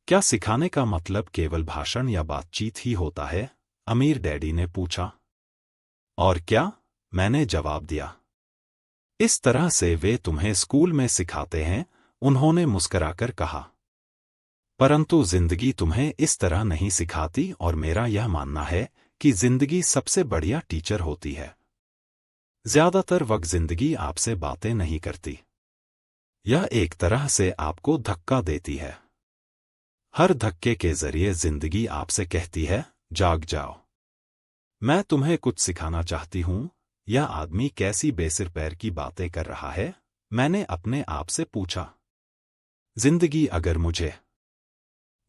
क्या सिखाने का मतलब केवल भाषण या बातचीत ही होता है? अमीर डैडी ने पूछा। और क्या? मैंने जवाब दिया। इस तरह से वे तुम्हें स्कूल में सिखाते हैं, उन्होंने मुस्कराकर कहा। परंतु जिंदगी तुम्हें इस तरह नहीं सिखाती और मेरा यह मानना है कि जिंदगी सबसे बढ़िया टीचर होती है। ज्यादातर वक्त जिंदगी आपसे बातें नहीं करती। यह एक तरह से आपको धक्का देती है। हर धक्के के जरिए जिंदगी आपसे कहती है, जाग जाओ। मैं तुम्हें कुछ सिखाना चाहती हूं। यह आदमी कैसी बेसिर पैर की बातें कर रहा है? मैंने अपने आप से पूछा। जिंदगी अगर मुझे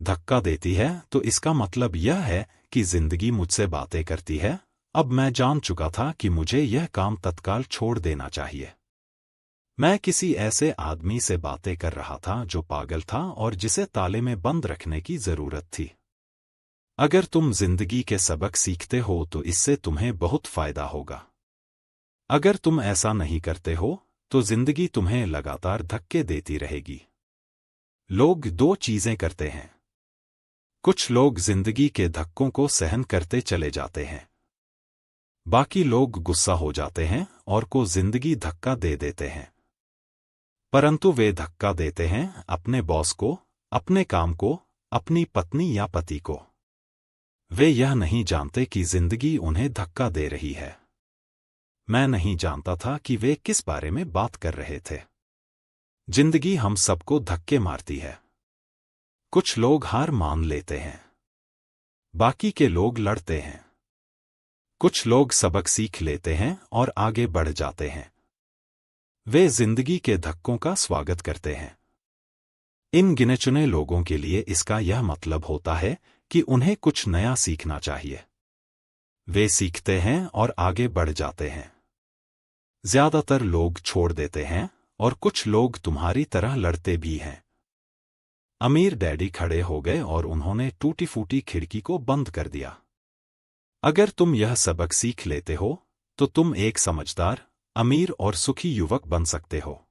धक्का देती है तो इसका मतलब यह है कि जिंदगी मुझसे बातें करती है। अब मैं जान चुका था कि मुझे यह काम तत्काल छोड़ देना चाहिए। मैं किसी ऐसे आदमी से बातें कर रहा था जो पागल था और जिसे ताले में बंद रखने की जरूरत थी। अगर तुम जिंदगी के सबक सीखते हो तो इससे तुम्हें बहुत फायदा होगा। अगर तुम ऐसा नहीं करते हो तो जिंदगी तुम्हें लगातार धक्के देती रहेगी। लोग 2 चीजें करते हैं। कुछ लोग जिंदगी के धक्कों को सहन करते चले जाते हैं। बाकी लोग गुस्सा हो जाते हैं और को जिंदगी धक्का दे देते हैं। परंतु वे धक्का देते हैं अपने बॉस को, अपने काम को, अपनी पत्नी या पति को। वे यह नहीं जानते कि जिंदगी उन्हें धक्का दे रही है। मैं नहीं जानता था कि वे किस बारे में बात कर रहे थे। जिंदगी हम सबको धक्के मारती है। कुछ लोग हार मान लेते हैं। बाकी के लोग लड़ते हैं। कुछ लोग सबक सीख लेते हैं और आगे बढ़ जाते हैं। वे जिंदगी के धक्कों का स्वागत करते हैं। इन गिने-चुने लोगों के लिए इसका यह मतलब होता है कि उन्हें कुछ नया सीखना चाहिए। वे सीखते हैं और आगे बढ़ जाते हैं। ज्यादातर लोग छोड़ देते हैं और कुछ लोग तुम्हारी तरह लड़ते भी हैं। अमीर डैडी खड़े हो गए और उन्होंने टूटी-फूटी खिड़की को बंद कर दिया। अगर तुम यह सबक सीख लेते हो तो तुम एक समझदार, अमीर और सुखी युवक बन सकते हो।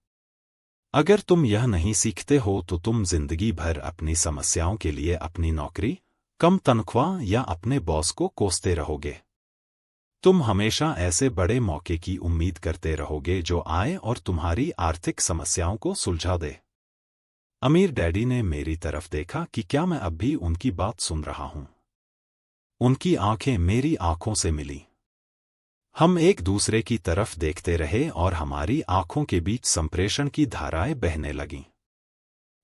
अगर तुम यह नहीं सीखते हो तो तुम जिंदगी भर अपनी समस्याओं के लिए अपनी नौकरी, कम तनख्वाह या अपने बॉस को कोसते रहोगे। तुम हमेशा ऐसे बड़े मौके की उम्मीद करते रहोगे जो आए और तुम्हारी आर्थिक समस्याओं को सुलझा दे। अमीर डैडी ने मेरी तरफ देखा कि क्या मैं अब भी उनकी बात सुन रहा हूं। उनकी आंखें मेरी आंखों से मिली। हम एक दूसरे की तरफ देखते रहे और हमारी आंखों के बीच संप्रेषण की धाराएं बहने लगीं।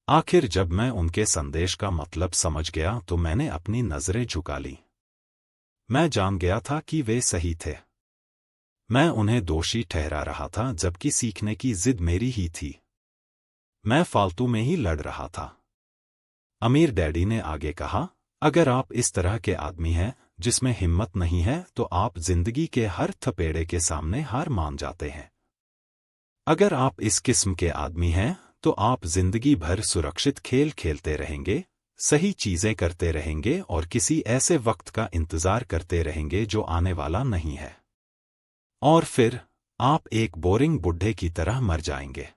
आखिर जब मैं उनके संदेश का मतलब समझ गया तो मैंने अपनी नजरें झुका लीं। मैं जान गया था कि वे सही थे। मैं उन्हें दोषी ठहरा रहा था जबकि सीखने की जिद मेरी ही थी। मैं फालतू में ही लड़ रहा था। अमीर डैडी ने आगे कहा, अगर आप इस तरह के आदमी हैं जिसमें हिम्मत नहीं है तो आप जिंदगी के हर थपेड़े के सामने हार मान जाते हैं। अगर आप इस किस्म के आदमी हैं तो आप जिंदगी भर सुरक्षित खेल खेलते रहेंगे, सही चीजें करते रहेंगे और किसी ऐसे वक्त का इंतजार करते रहेंगे जो आने वाला नहीं है। और फिर आप एक बोरिंग बुढ़े की तरह मर जाएंगे।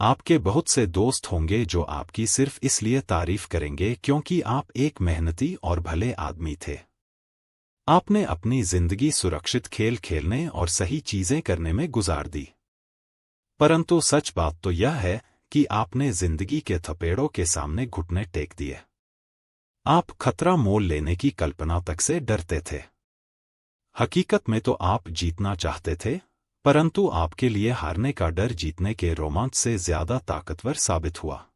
आपके बहुत से दोस्त होंगे जो आपकी सिर्फ इसलिए तारीफ करेंगे क्योंकि आप एक मेहनती और भले आदमी थे। आपने अपनी जिंदगी सुरक्षित खेल खेलने और सही चीजें करने में गुजार दी। परंतु सच बात तो यह है कि आपने जिंदगी के थपेड़ों के सामने घुटने टेक दिए। आप खतरा मोल लेने की कल्पना तक से डरते थे। हकीकत में तो आप जीतना चाहते थे, परंतु आपके लिए हारने का डर जीतने के रोमांच से ज्यादा ताकतवर साबित हुआ।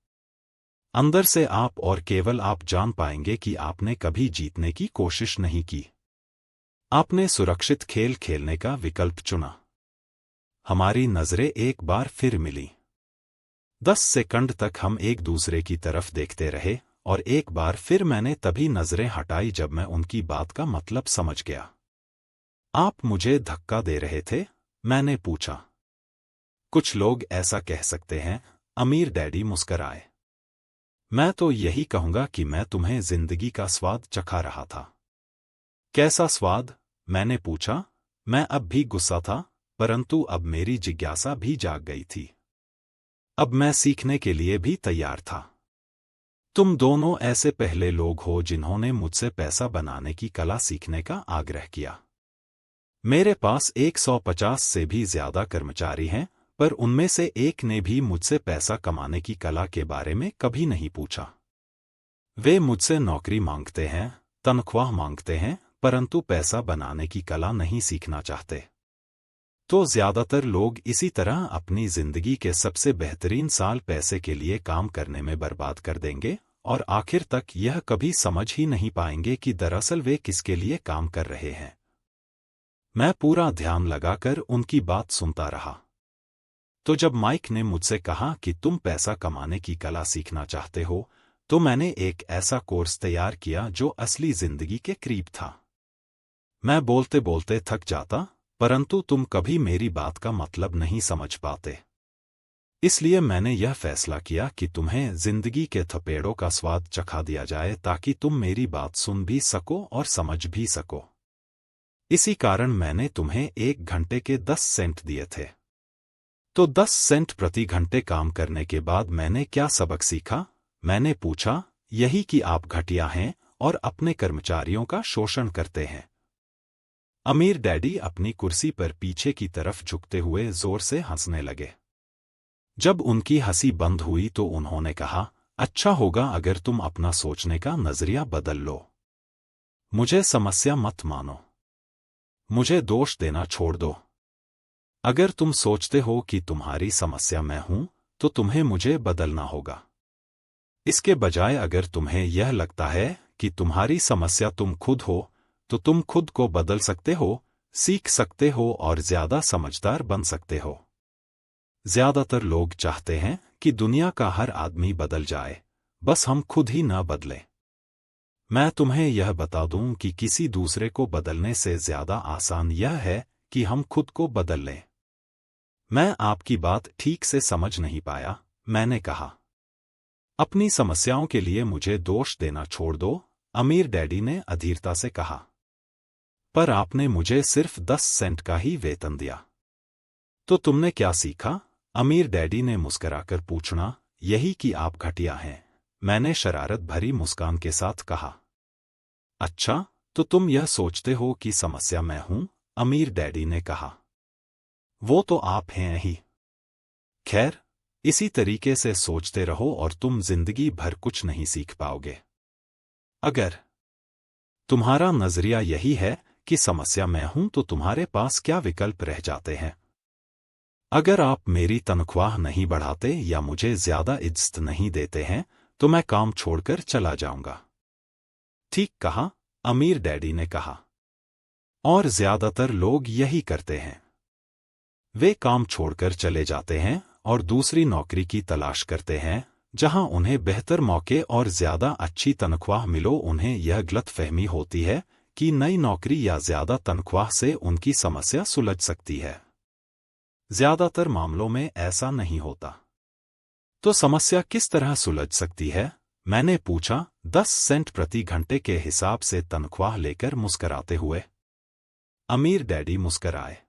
अंदर से आप और केवल आप जान पाएंगे कि आपने कभी जीतने की कोशिश नहीं की। आपने सुरक्षित खेल खेलने का विकल्प चुना। हमारी नजरें एक बार फिर मिली। 10 सेकंड तक हम एक दूसरे की तरफ देखते रहे और एक बार फिर मैंने तभी नजरें हटाई जब मैं उनकी बात का मतलब समझ गया। आप मुझे धक्का दे रहे थे? मैंने पूछा। कुछ लोग ऐसा कह सकते हैं, अमीर डैडी मुस्कराए। मैं तो यही कहूंगा कि मैं तुम्हें जिंदगी का स्वाद चखा रहा था। कैसा स्वाद? मैंने पूछा। मैं अब भी गुस्सा था, परंतु अब मेरी जिज्ञासा भी जाग गई थी। अब मैं सीखने के लिए भी तैयार था। तुम दोनों ऐसे पहले लोग हो जिन्होंने मुझसे पैसा बनाने की कला सीखने का आग्रह किया। मेरे पास 150 से भी ज्यादा कर्मचारी हैं, पर उनमें से एक ने भी मुझसे पैसा कमाने की कला के बारे में कभी नहीं पूछा। वे मुझसे नौकरी मांगते हैं, तनख्वाह मांगते हैं, परंतु पैसा बनाने की कला नहीं सीखना चाहते। तो ज्यादातर लोग इसी तरह अपनी जिंदगी के सबसे बेहतरीन साल पैसे के लिए काम करने में बर्बाद कर देंगे और आखिर तक यह कभी समझ ही नहीं पाएंगे कि दरअसल वे किसके लिए काम कर रहे हैं। मैं पूरा ध्यान लगाकर उनकी बात सुनता रहा। तो जब माइक ने मुझसे कहा कि तुम पैसा कमाने की कला सीखना चाहते हो, तो मैंने एक ऐसा कोर्स तैयार किया जो असली जिंदगी के करीब था। मैं बोलते बोलते थक जाता, परंतु तुम कभी मेरी बात का मतलब नहीं समझ पाते। इसलिए मैंने यह फैसला किया कि तुम्हें जिंदगी के थपेड़ों का स्वाद चखा दिया जाए ताकि तुम मेरी बात सुन भी सको और समझ भी सको। इसी कारण मैंने तुम्हें 1 घंटे के 10 सेंट दिए थे। तो 10 सेंट प्रति घंटे काम करने के बाद मैंने क्या सबक सीखा? मैंने पूछा। यही कि आप घटिया हैं और अपने कर्मचारियों का शोषण करते हैं। अमीर डैडी अपनी कुर्सी पर पीछे की तरफ झुकते हुए जोर से हंसने लगे। जब उनकी हंसी बंद हुई तो उन्होंने कहा, अच्छा होगा अगर तुम अपना सोचने का नजरिया बदल लो। मुझे समस्या मत मानो। मुझे दोष देना छोड़ दो। अगर तुम सोचते हो कि तुम्हारी समस्या मैं हूं, तो तुम्हें मुझे बदलना होगा। इसके बजाय अगर तुम्हें यह लगता है कि तुम्हारी समस्या तुम खुद हो, तो तुम खुद को बदल सकते हो, सीख सकते हो और ज्यादा समझदार बन सकते हो। ज्यादातर लोग चाहते हैं कि दुनिया का हर आदमी बदल जाए, बस हम खुद ही न बदलें। मैं तुम्हें यह बता दूं कि किसी दूसरे को बदलने से ज्यादा आसान यह है कि हम खुद को बदल लें। मैं आपकी बात ठीक से समझ नहीं पाया, मैंने कहा। अपनी समस्याओं के लिए मुझे दोष देना छोड़ दो, अमीर डैडी ने अधीरता से कहा। पर आपने मुझे सिर्फ 10 सेंट का ही वेतन दिया। तो तुमने क्या सीखा? अमीर डैडी ने मुस्कुराकर पूछना। यही कि आप घटिया हैं, मैंने शरारत भरी मुस्कान के साथ कहा। अच्छा, तो तुम यह सोचते हो कि समस्या मैं हूं? अमीर डैडी ने कहा। वो तो आप हैं ही। खैर, इसी तरीके से सोचते रहो और तुम जिंदगी भर कुछ नहीं सीख पाओगे। अगर तुम्हारा नजरिया यही है कि समस्या मैं हूं, तो तुम्हारे पास क्या विकल्प रह जाते हैं? अगर आप मेरी तनख्वाह नहीं बढ़ाते या मुझे ज्यादा इज्जत नहीं देते हैं, तो मैं काम छोड़कर चला जाऊंगा। ठीक कहा, अमीर डैडी ने कहा। और ज्यादातर लोग यही करते हैं। वे काम छोड़कर चले जाते हैं और दूसरी नौकरी की तलाश करते हैं, जहां उन्हें बेहतर मौके और ज्यादा अच्छी तनख्वाह मिलो। उन्हें यह गलतफहमी होती है कि नई नौकरी या ज्यादा तनख्वाह से उनकी समस्या सुलझ सकती है। ज्यादातर मामलों में ऐसा नहीं होता। तो समस्या किस तरह सुलझ सकती है? मैंने पूछा, 10 सेंट प्रति घंटे के हिसाब से तनख्वाह लेकर मुस्कराते हुए। अमीर डैडी मुस्कराए।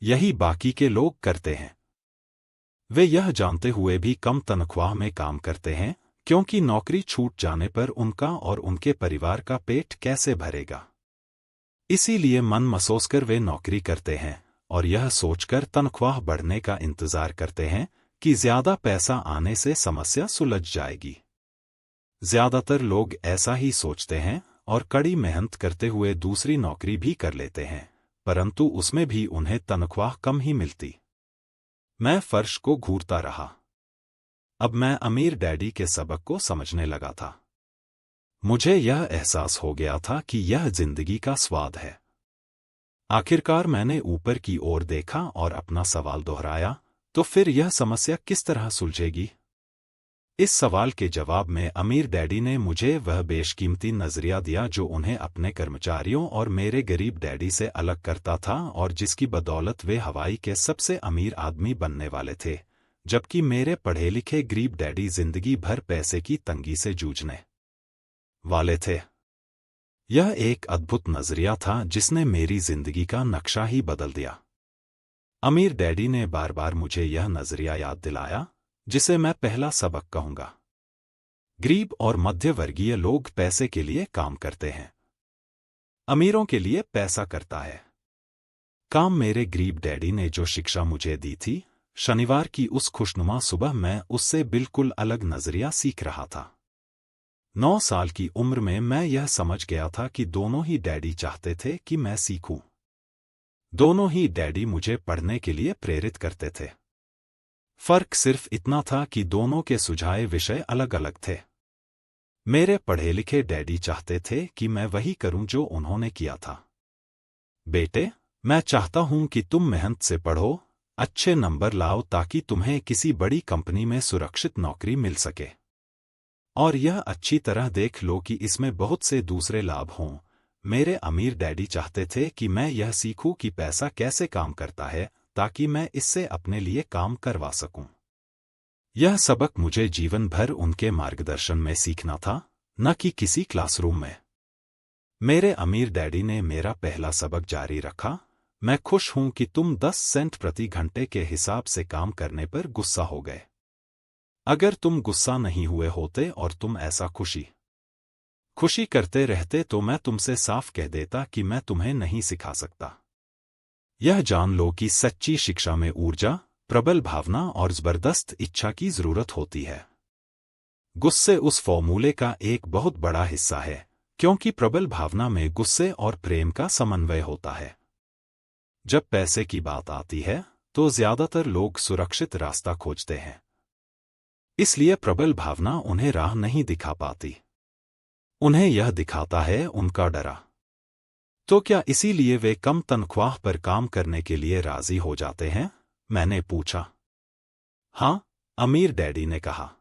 यही बाकी के लोग करते हैं। वे यह जानते हुए भी कम तनख्वाह में काम करते हैं, क्योंकि नौकरी छूट जाने पर उनका और उनके परिवार का पेट कैसे भरेगा। इसीलिए मन मसोसकर वे नौकरी करते हैं और यह सोचकर तनख्वाह बढ़ने का इंतजार करते हैं कि ज्यादा पैसा आने से समस्या सुलझ जाएगी। ज्यादातर लोग ऐसा ही सोचते हैं और कड़ी मेहनत करते हुए दूसरी नौकरी भी कर लेते हैं, परंतु उसमें भी उन्हें तनख्वाह कम ही मिलती। मैं फर्श को घूरता रहा। अब मैं अमीर डैडी के सबक को समझने लगा था। मुझे यह एहसास हो गया था कि यह जिंदगी का स्वाद है। आखिरकार मैंने ऊपर की ओर देखा और अपना सवाल दोहराया, तो फिर यह समस्या किस तरह सुलझेगी? इस सवाल के जवाब में अमीर डैडी ने मुझे वह बेशकीमती नजरिया दिया जो उन्हें अपने कर्मचारियों और मेरे गरीब डैडी से अलग करता था और जिसकी बदौलत वे हवाई के सबसे अमीर आदमी बनने वाले थे, जबकि मेरे पढ़े लिखे गरीब डैडी जिंदगी भर पैसे की तंगी से जूझने वाले थे। यह एक अद्भुत नजरिया था जिसने मेरी जिंदगी का नक्शा ही बदल दिया। अमीर डैडी ने बार बार मुझे यह नजरिया याद दिलाया, जिसे मैं पहला सबक कहूंगा। गरीब और मध्यवर्गीय लोग पैसे के लिए काम करते हैं, अमीरों के लिए पैसा करता है काम। मेरे गरीब डैडी ने जो शिक्षा मुझे दी थी, शनिवार की उस खुशनुमा सुबह मैं उससे बिल्कुल अलग नजरिया सीख रहा था। 9 साल की उम्र में मैं यह समझ गया था कि दोनों ही डैडी चाहते थे कि मैं सीखूं। दोनों ही डैडी मुझे पढ़ने के लिए प्रेरित करते थे। फर्क सिर्फ इतना था कि दोनों के सुझाए विषय अलग अलग थे। मेरे पढ़े लिखे डैडी चाहते थे कि मैं वही करूं जो उन्होंने किया था। बेटे, मैं चाहता हूं कि तुम मेहनत से पढ़ो, अच्छे नंबर लाओ ताकि तुम्हें किसी बड़ी कंपनी में सुरक्षित नौकरी मिल सके। और यह अच्छी तरह देख लो कि इसमें बहुत से दूसरे लाभ हों। मेरे अमीर डैडी चाहते थे कि मैं यह सीखूं कि पैसा कैसे काम करता है, ताकि मैं इससे अपने लिए काम करवा सकूं। यह सबक मुझे जीवन भर उनके मार्गदर्शन में सीखना था, न कि किसी क्लासरूम में। मेरे अमीर डैडी ने मेरा पहला सबक जारी रखा, मैं खुश हूं कि तुम 10 सेंट प्रति घंटे के हिसाब से काम करने पर गुस्सा हो गए। अगर तुम गुस्सा नहीं हुए होते और तुम ऐसा खुशी करते रहते तो मैं तुमसे साफ कह देता कि मैं तुम्हें नहीं सिखा सकता। यह जान लो कि सच्ची शिक्षा में ऊर्जा, प्रबल भावना और जबरदस्त इच्छा की जरूरत होती है। गुस्से उस फॉर्मूले का एक बहुत बड़ा हिस्सा है, क्योंकि प्रबल भावना में गुस्से और प्रेम का समन्वय होता है। जब पैसे की बात आती है तो ज्यादातर लोग सुरक्षित रास्ता खोजते हैं, इसलिए प्रबल भावना उन्हें राह नहीं दिखा पाती। उन्हें यह दिखाता है उनका डरा। तो क्या इसीलिए वे कम तनख्वाह पर काम करने के लिए राजी हो जाते हैं? मैंने पूछा। हाँ, अमीर डैडी ने कहा।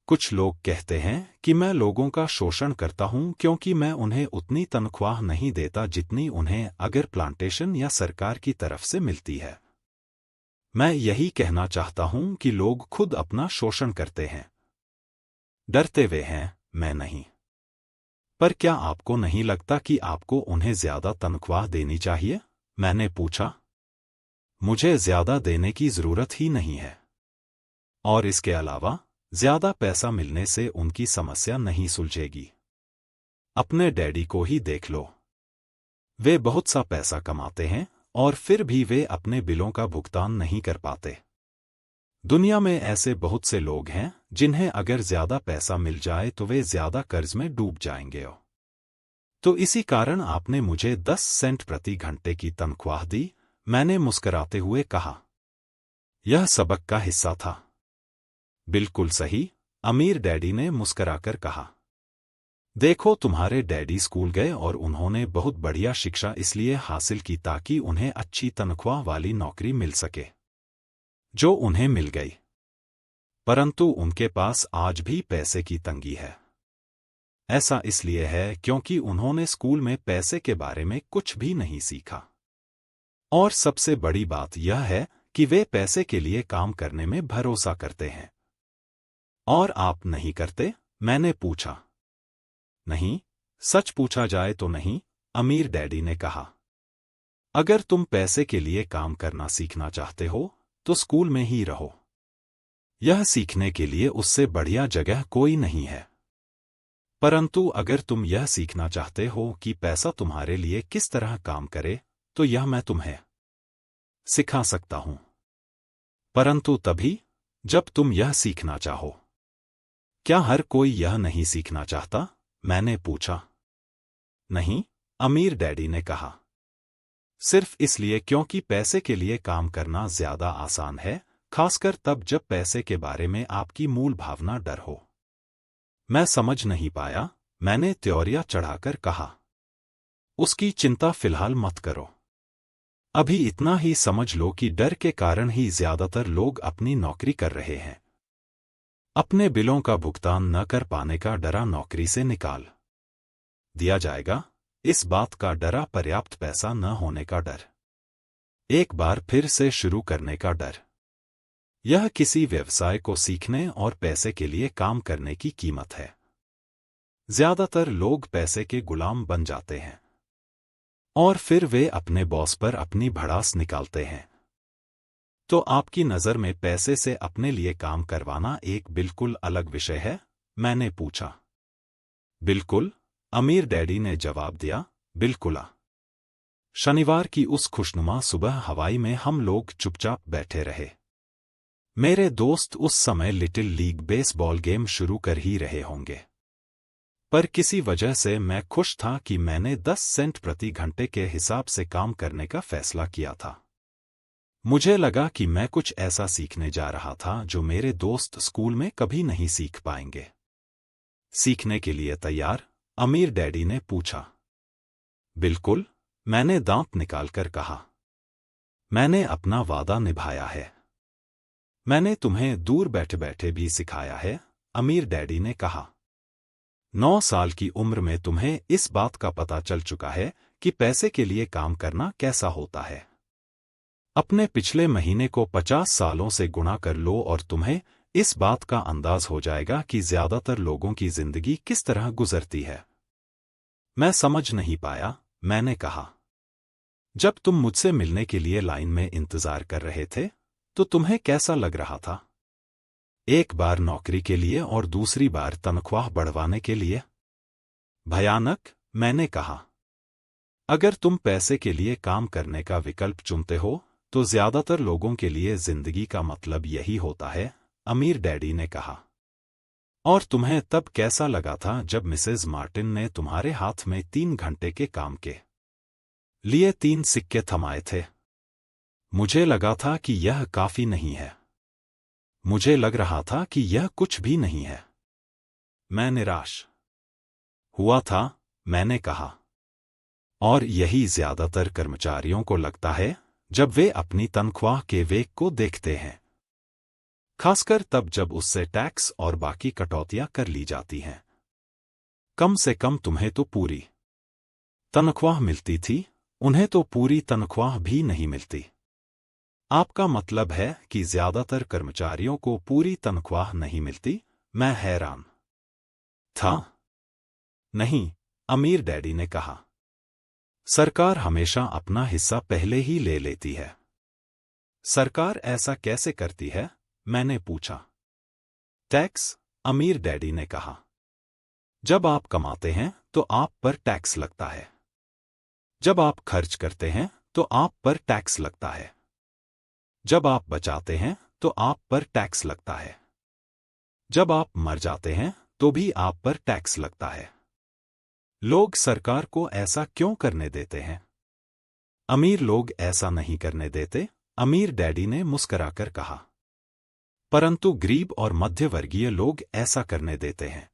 कुछ लोग कहते हैं कि मैं लोगों का शोषण करता हूं क्योंकि मैं उन्हें उतनी तनख्वाह नहीं देता जितनी उन्हें अगर प्लांटेशन या सरकार की तरफ से मिलती है। मैं यही कहना चाहता हूं कि लोग खुद अपना शोषण करते हैं। डरते वे हैं, मैं नहीं। पर क्या आपको नहीं लगता कि आपको उन्हें ज्यादा तनख्वाह देनी चाहिए? मैंने पूछा। मुझे ज्यादा देने की जरूरत ही नहीं है। और इसके अलावा ज्यादा पैसा मिलने से उनकी समस्या नहीं सुलझेगी। अपने डैडी को ही देख लो। वे बहुत सा पैसा कमाते हैं और फिर भी वे अपने बिलों का भुगतान नहीं कर पाते। दुनिया में ऐसे बहुत से लोग हैं जिन्हें अगर ज्यादा पैसा मिल जाए तो वे ज्यादा कर्ज में डूब जाएंगे। तो इसी कारण आपने मुझे 10 सेंट प्रति घंटे की तनख्वाह दी, मैंने मुस्कुराते हुए कहा। यह सबक का हिस्सा था। बिल्कुल सही, अमीर डैडी ने मुस्कुराकर कहा। देखो, तुम्हारे डैडी स्कूल गए और उन्होंने बहुत बढ़िया शिक्षा इसलिए हासिल की ताकि उन्हें अच्छी तनख्वाह वाली नौकरी मिल सके, जो उन्हें मिल गई। परंतु उनके पास आज भी पैसे की तंगी है। ऐसा इसलिए है क्योंकि उन्होंने स्कूल में पैसे के बारे में कुछ भी नहीं सीखा। और सबसे बड़ी बात यह है कि वे पैसे के लिए काम करने में भरोसा करते हैं। और आप नहीं करते? मैंने पूछा। नहीं, सच पूछा जाए तो नहीं, अमीर डैडी ने कहा। अगर तुम पैसे के लिए काम करना सीखना चाहते हो तो स्कूल में ही रहो। यह सीखने के लिए उससे बढ़िया जगह कोई नहीं है। परंतु अगर तुम यह सीखना चाहते हो कि पैसा तुम्हारे लिए किस तरह काम करे, तो यह मैं तुम्हें सिखा सकता हूं, परंतु तभी जब तुम यह सीखना चाहो। क्या हर कोई यह नहीं सीखना चाहता? मैंने पूछा। नहीं, अमीर डैडी ने कहा। सिर्फ इसलिए क्योंकि पैसे के लिए काम करना ज्यादा आसान है, खासकर तब जब पैसे के बारे में आपकी मूल भावना डर हो। मैं समझ नहीं पाया। मैंने त्योरियां चढ़ाकर कहा, उसकी चिंता फिलहाल मत करो। अभी इतना ही समझ लो कि डर के कारण ही ज्यादातर लोग अपनी नौकरी कर रहे हैं। अपने बिलों का भुगतान न कर पाने का डरा नौकरी से निकाल दिया जाएगा, इस बात का डरा पर्याप्त पैसा न होने का डर, एक बार फिर से शुरू करने का डर। यह किसी व्यवसाय को सीखने और पैसे के लिए काम करने की कीमत है। ज्यादातर लोग पैसे के गुलाम बन जाते हैं और फिर वे अपने बॉस पर अपनी भड़ास निकालते हैं। तो आपकी नज़र में पैसे से अपने लिए काम करवाना एक बिल्कुल अलग विषय है? मैंने पूछा। बिल्कुल, अमीर डैडी ने जवाब दिया, बिल्कुल। शनिवार की उस खुशनुमा सुबह हवाई में हम लोग चुपचाप बैठे रहे। मेरे दोस्त उस समय लिटिल लीग बेसबॉल गेम शुरू कर ही रहे होंगे, पर किसी वजह से मैं खुश था कि मैंने 10 सेंट प्रति घंटे के हिसाब से काम करने का फैसला किया था। मुझे लगा कि मैं कुछ ऐसा सीखने जा रहा था जो मेरे दोस्त स्कूल में कभी नहीं सीख पाएंगे। सीखने के लिए तैयार? अमीर डैडी ने पूछा। बिल्कुल, मैंने दांत निकालकर कहा। मैंने अपना वादा निभाया है। मैंने तुम्हें दूर बैठे बैठे भी सिखाया है, अमीर डैडी ने कहा। 9 साल की उम्र में तुम्हें इस बात का पता चल चुका है कि पैसे के लिए काम करना कैसा होता है। अपने पिछले महीने को 50 सालों से गुणा कर लो और तुम्हें इस बात का अंदाज हो जाएगा कि ज्यादातर लोगों की जिंदगी किस तरह गुजरती है। मैं समझ नहीं पाया, मैंने कहा। जब तुम मुझसे मिलने के लिए लाइन में इंतजार कर रहे थे, तो तुम्हें कैसा लग रहा था? एक बार नौकरी के लिए और दूसरी बार तनख्वाह बढ़वाने के लिए? भयानक, मैंने कहा। अगर तुम पैसे के लिए काम करने का विकल्प चुनते हो, तो ज्यादातर लोगों के लिए जिंदगी का मतलब यही होता है, अमीर डैडी ने कहा। और तुम्हें तब कैसा लगा था जब मिसेज मार्टिन ने तुम्हारे हाथ में 3 घंटे के काम के लिए 3 सिक्के थमाए थे? मुझे लगा था कि यह काफी नहीं है। मुझे लग रहा था कि यह कुछ भी नहीं है। मैं निराश हुआ था, मैंने कहा। और यही ज्यादातर कर्मचारियों को लगता है जब वे अपनी तनख्वाह के वेग को देखते हैं, खासकर तब जब उससे टैक्स और बाकी कटौतियां कर ली जाती हैं। कम से कम तुम्हें तो पूरी तनख्वाह मिलती थी, उन्हें तो पूरी तनख्वाह भी नहीं मिलती। आपका मतलब है कि ज्यादातर कर्मचारियों को पूरी तनख्वाह नहीं मिलती? मैं हैरान था। नहीं, अमीर डैडी ने कहा। सरकार हमेशा अपना हिस्सा पहले ही ले लेती है। सरकार ऐसा कैसे करती है? मैंने पूछा। टैक्स, अमीर डैडी ने कहा। जब आप कमाते हैं तो आप पर टैक्स लगता है। जब आप खर्च करते हैं तो आप पर टैक्स लगता है। जब आप बचाते हैं तो आप पर टैक्स लगता है। जब आप मर जाते हैं तो भी आप पर टैक्स लगता है। लोग सरकार को ऐसा क्यों करने देते हैं? अमीर लोग ऐसा नहीं करने देते, अमीर डैडी ने मुस्कराकर कहा। परंतु गरीब और मध्यवर्गीय लोग ऐसा करने देते हैं।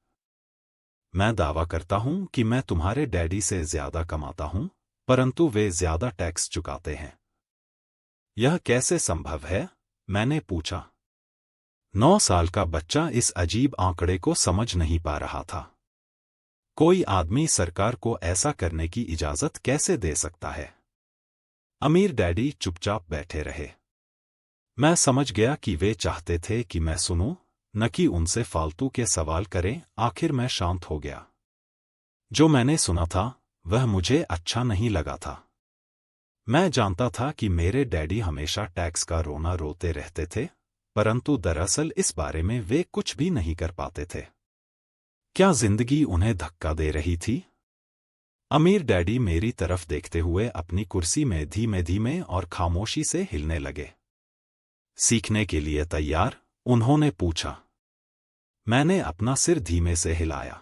मैं दावा करता हूं कि मैं तुम्हारे डैडी से ज्यादा कमाता हूं, परंतु वे ज्यादा टैक्स चुकाते हैं। यह कैसे संभव है? मैंने पूछा। 9 साल का बच्चा इस अजीब आंकड़े को समझ नहीं पा रहा था। कोई आदमी सरकार को ऐसा करने की इजाजत कैसे दे सकता है? अमीर डैडी चुपचाप बैठे रहे। मैं समझ गया कि वे चाहते थे कि मैं सुनूं, न कि उनसे फालतू के सवाल करें। आखिर मैं शांत हो गया। जो मैंने सुना था वह मुझे अच्छा नहीं लगा था। मैं जानता था कि मेरे डैडी हमेशा टैक्स का रोना रोते रहते थे, परंतु दरअसल इस बारे में वे कुछ भी नहीं कर पाते थे। क्या जिंदगी उन्हें धक्का दे रही थी? अमीर डैडी मेरी तरफ देखते हुए अपनी कुर्सी में धीमे धीमे और खामोशी से हिलने लगे। सीखने के लिए तैयार? उन्होंने पूछा। मैंने अपना सिर धीमे से हिलाया।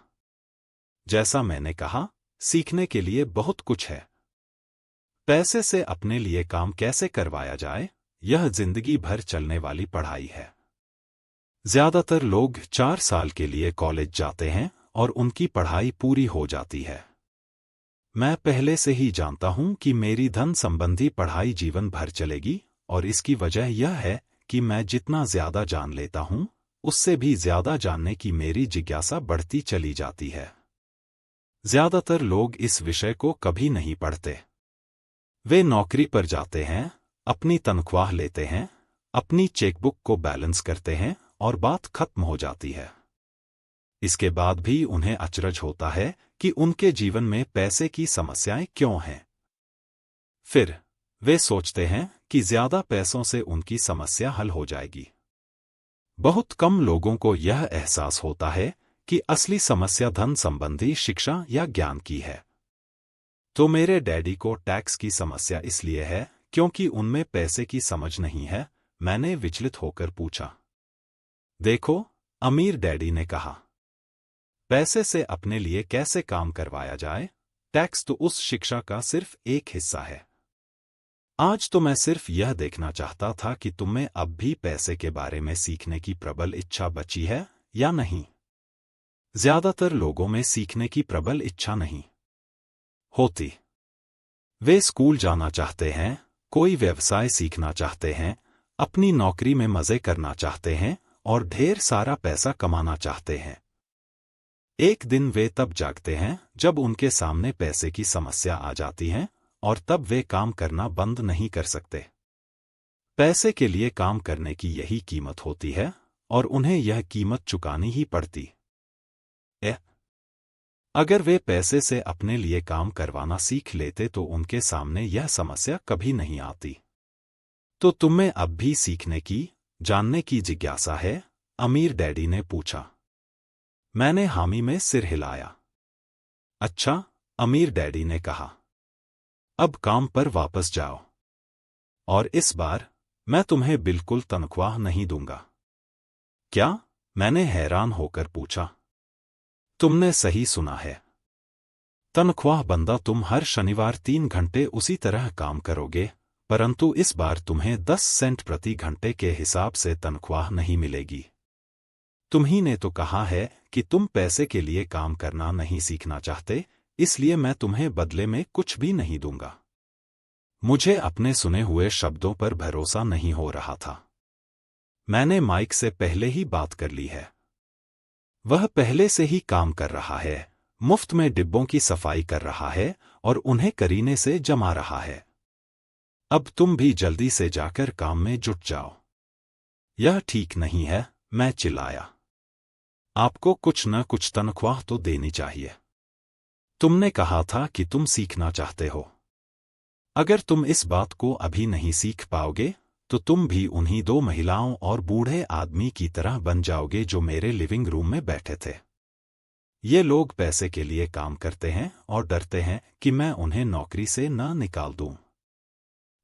जैसा मैंने कहा, सीखने के लिए बहुत कुछ है। पैसे से अपने लिए काम कैसे करवाया जाए, यह जिंदगी भर चलने वाली पढ़ाई है। ज्यादातर लोग 4 साल के लिए कॉलेज जाते हैं और उनकी पढ़ाई पूरी हो जाती है। मैं पहले से ही जानता हूं कि मेरी धन संबंधी पढ़ाई जीवन भर चलेगी, और इसकी वजह यह है कि मैं जितना ज्यादा जान लेता हूं, उससे भी ज्यादा जानने की मेरी जिज्ञासा बढ़ती चली जाती है। ज्यादातर लोग इस विषय को कभी नहीं पढ़ते। वे नौकरी पर जाते हैं, अपनी तनख्वाह लेते हैं, अपनी चेकबुक को बैलेंस करते हैं और बात खत्म हो जाती है। इसके बाद भी उन्हें अचरज होता है कि उनके जीवन में पैसे की समस्याएं क्यों हैं। फिर वे सोचते हैं कि ज्यादा पैसों से उनकी समस्या हल हो जाएगी। बहुत कम लोगों को यह एहसास होता है कि असली समस्या धन संबंधी शिक्षा या ज्ञान की है। तो मेरे डैडी को टैक्स की समस्या इसलिए है क्योंकि उनमें पैसे की समझ नहीं है। मैंने विचलित होकर पूछा। देखो, अमीर डैडी ने कहा, पैसे से अपने लिए कैसे काम करवाया जाए, टैक्स तो उस शिक्षा का सिर्फ एक हिस्सा है। आज तो मैं सिर्फ यह देखना चाहता था कि तुम्हें अब भी पैसे के बारे में सीखने की प्रबल इच्छा बची है या नहीं। ज्यादातर लोगों में सीखने की प्रबल इच्छा नहीं होती। वे स्कूल जाना चाहते हैं, कोई व्यवसाय सीखना चाहते हैं, अपनी नौकरी में मजे करना चाहते हैं और ढेर सारा पैसा कमाना चाहते हैं। एक दिन वे तब जागते हैं जब उनके सामने पैसे की समस्या आ जाती है, और तब वे काम करना बंद नहीं कर सकते। पैसे के लिए काम करने की यही कीमत होती है, और उन्हें यह कीमत चुकानी ही पड़ती है। अगर वे पैसे से अपने लिए काम करवाना सीख लेते तो उनके सामने यह समस्या कभी नहीं आती। तो तुम्हें अब भी सीखने की, जानने की जिज्ञासा है? अमीर डैडी ने पूछा। मैंने हामी में सिर हिलाया। अच्छा, अमीर डैडी ने कहा। अब काम पर वापस जाओ, और इस बार मैं तुम्हें बिल्कुल तनख्वाह नहीं दूंगा। क्या? मैंने हैरान होकर पूछा। तुमने सही सुना है। तनख्वाह बंदा, तुम हर शनिवार 3 घंटे उसी तरह काम करोगे, परंतु इस बार तुम्हें 10 सेंट प्रति घंटे के हिसाब से तनख्वाह नहीं मिलेगी। तुम्ही ने तो कहा है कि तुम पैसे के लिए काम करना नहीं सीखना चाहते, इसलिए मैं तुम्हें बदले में कुछ भी नहीं दूंगा। मुझे अपने सुने हुए शब्दों पर भरोसा नहीं हो रहा था। मैंने माइक से पहले ही बात कर ली है। वह पहले से ही काम कर रहा है, मुफ्त में डिब्बों की सफाई कर रहा है और उन्हें करीने से जमा रहा है। अब तुम भी जल्दी से जाकर काम में जुट जाओ। यह ठीक नहीं है, मैं चिल्लाया। आपको कुछ न कुछ तनख्वाह तो देनी चाहिए। तुमने कहा था कि तुम सीखना चाहते हो। अगर तुम इस बात को अभी नहीं सीख पाओगे, तो तुम भी उन्हीं 2 महिलाओं और बूढ़े आदमी की तरह बन जाओगे जो मेरे लिविंग रूम में बैठे थे। ये लोग पैसे के लिए काम करते हैं और डरते हैं कि मैं उन्हें नौकरी से न निकाल दूं।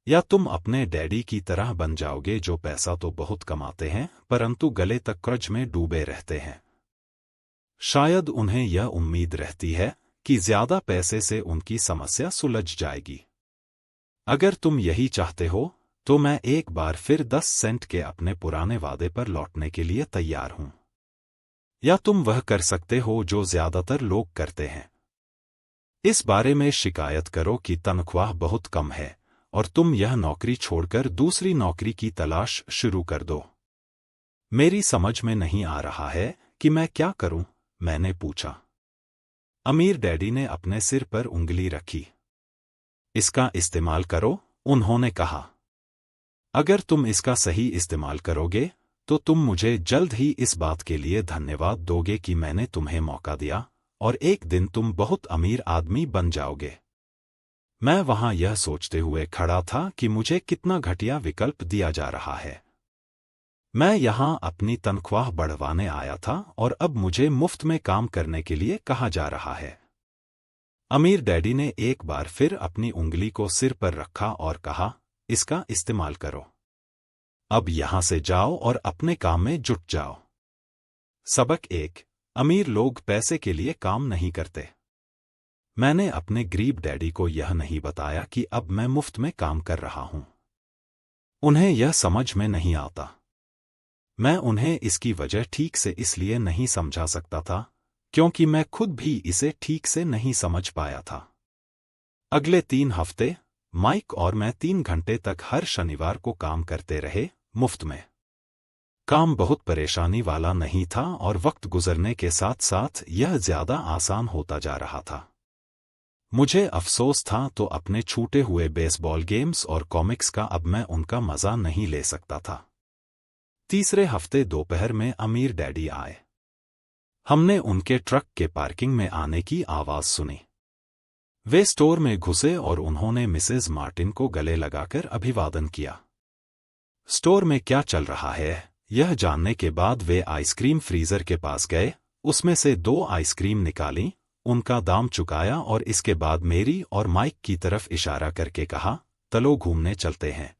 या तुम अपने डैडी की तरह बन जाओगे जो पैसा तो बहुत कमाते हैं परंतु गले तक कर्ज में डूबे रहते हैं। शायद उन्हें यह उम्मीद रहती है कि ज्यादा पैसे से उनकी समस्या सुलझ जाएगी। अगर तुम यही चाहते हो, तो मैं एक बार फिर 10 सेंट के अपने पुराने वादे पर लौटने के लिए तैयार हूं। या तुम वह कर सकते हो जो ज्यादातर लोग करते हैं। इस बारे में शिकायत करो कि तनख्वाह बहुत कम है और तुम यह नौकरी छोड़कर दूसरी नौकरी की तलाश शुरू कर दो। मेरी समझ में नहीं आ रहा है कि मैं क्या करूं, मैंने पूछा। अमीर डैडी ने अपने सिर पर उंगली रखी। इसका इस्तेमाल करो, उन्होंने कहा। अगर तुम इसका सही इस्तेमाल करोगे, तो तुम मुझे जल्द ही इस बात के लिए धन्यवाद दोगे कि मैंने तुम्हें मौका दिया, और एक दिन तुम बहुत अमीर आदमी बन जाओगे। मैं वहां यह सोचते हुए खड़ा था कि मुझे कितना घटिया विकल्प दिया जा रहा है। मैं यहां अपनी तनख्वाह बढ़वाने आया था और अब मुझे मुफ्त में काम करने के लिए कहा जा रहा है। अमीर डैडी ने एक बार फिर अपनी उंगली को सिर पर रखा और कहा, इसका इस्तेमाल करो। अब यहां से जाओ और अपने काम में जुट जाओ। सबक 1। अमीर लोग पैसे के लिए काम नहीं करते। मैंने अपने गरीब डैडी को यह नहीं बताया कि अब मैं मुफ्त में काम कर रहा हूं। उन्हें यह समझ में नहीं आता। मैं उन्हें इसकी वजह ठीक से इसलिए नहीं समझा सकता था क्योंकि मैं खुद भी इसे ठीक से नहीं समझ पाया था। अगले 3 हफ्ते माइक और मैं 3 घंटे तक हर शनिवार को काम करते रहे, मुफ्त में। काम बहुत परेशानी वाला नहीं था और वक्त गुजरने के साथ साथ यह ज्यादा आसान होता जा रहा था। मुझे अफसोस था तो अपने छूटे हुए बेसबॉल गेम्स और कॉमिक्स का अब मैं उनका मजा नहीं ले सकता था। तीसरे हफ्ते दोपहर में अमीर डैडी आए। हमने उनके ट्रक के पार्किंग में आने की आवाज सुनी। वे स्टोर में घुसे और उन्होंने मिसेज मार्टिन को गले लगाकर अभिवादन किया। स्टोर में क्या चल रहा है यह जानने के बाद वे आइसक्रीम फ्रीजर के पास गए, उसमें से 2 आइसक्रीम निकाली, उनका दाम चुकाया और इसके बाद मेरी और माइक की तरफ इशारा करके कहा, चलो घूमने चलते हैं।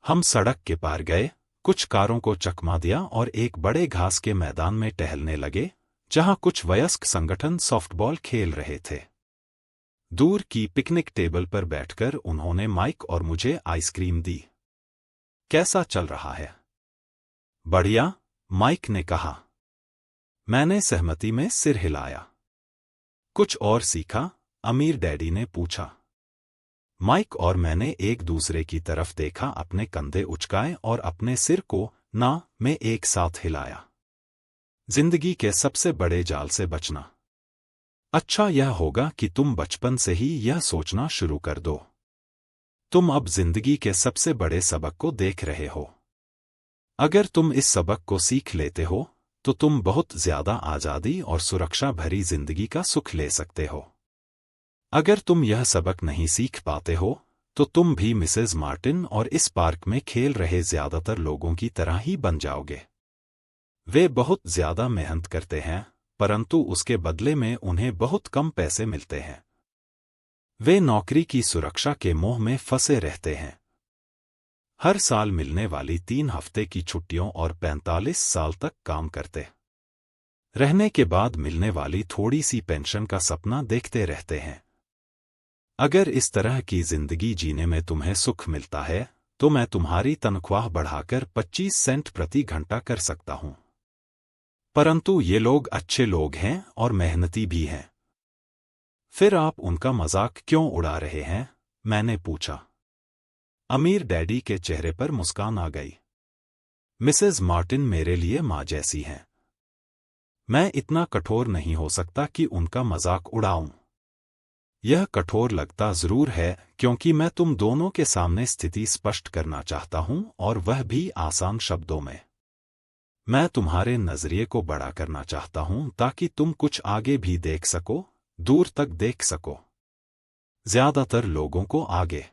हम सड़क के पार गए, कुछ कारों को चकमा दिया और एक बड़े घास के मैदान में टहलने लगे जहां कुछ वयस्क संगठन सॉफ्टबॉल खेल रहे थे। दूर की पिकनिक टेबल पर बैठकर उन्होंने माइक और मुझे आइसक्रीम दी। कैसा चल रहा है? बढ़िया, माइक ने कहा। मैंने सहमति में सिर हिलाया। कुछ और सीखा? अमीर डैडी ने पूछा। माइक और मैंने एक दूसरे की तरफ देखा, अपने कंधे उचकाए और अपने सिर को ना में एक साथ हिलाया। जिंदगी के सबसे बड़े जाल से बचना। अच्छा यह होगा कि तुम बचपन से ही यह सोचना शुरू कर दो। तुम अब जिंदगी के सबसे बड़े सबक को देख रहे हो। अगर तुम इस सबक को सीख लेते हो तो तुम बहुत ज्यादा आजादी और सुरक्षा भरी जिंदगी का सुख ले सकते हो। अगर तुम यह सबक नहीं सीख पाते हो तो तुम भी मिसेज मार्टिन और इस पार्क में खेल रहे ज्यादातर लोगों की तरह ही बन जाओगे। वे बहुत ज्यादा मेहनत करते हैं परंतु उसके बदले में उन्हें बहुत कम पैसे मिलते हैं। वे नौकरी की सुरक्षा के मोह में फंसे रहते हैं। हर साल मिलने वाली 3 हफ्ते की छुट्टियों और 45 साल तक काम करते रहने के बाद मिलने वाली थोड़ी सी पेंशन का सपना देखते रहते हैं। अगर इस तरह की जिंदगी जीने में तुम्हें सुख मिलता है तो मैं तुम्हारी तनख्वाह बढ़ाकर 25 सेंट प्रति घंटा कर सकता हूं। परंतु ये लोग अच्छे लोग हैं और मेहनती भी हैं। फिर आप उनका मजाक क्यों उड़ा रहे हैं? मैंने पूछा। अमीर डैडी के चेहरे पर मुस्कान आ गई। मिसेज मार्टिन मेरे लिए मां जैसी हैं। मैं इतना कठोर नहीं हो सकता कि उनका मजाक उड़ाऊं। यह कठोर लगता जरूर है क्योंकि मैं तुम दोनों के सामने स्थिति स्पष्ट करना चाहता हूं और वह भी आसान शब्दों में। मैं तुम्हारे नजरिए को बड़ा करना चाहता हूं ताकि तुम कुछ आगे भी देख सको, दूर तक देख सको। ज्यादातर लोगों को आगे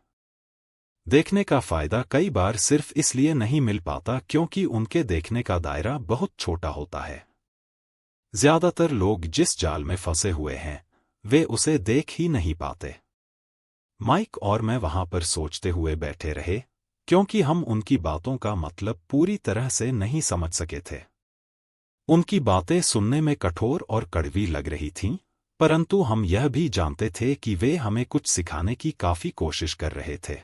देखने का फायदा कई बार सिर्फ इसलिए नहीं मिल पाता क्योंकि उनके देखने का दायरा बहुत छोटा होता है। ज्यादातर लोग जिस जाल में फंसे हुए हैं वे उसे देख ही नहीं पाते। माइक और मैं वहां पर सोचते हुए बैठे रहे क्योंकि हम उनकी बातों का मतलब पूरी तरह से नहीं समझ सके थे। उनकी बातें सुनने में कठोर और कड़वी लग रही थीं, परंतु हम यह भी जानते थे कि वे हमें कुछ सिखाने की काफी कोशिश कर रहे थे।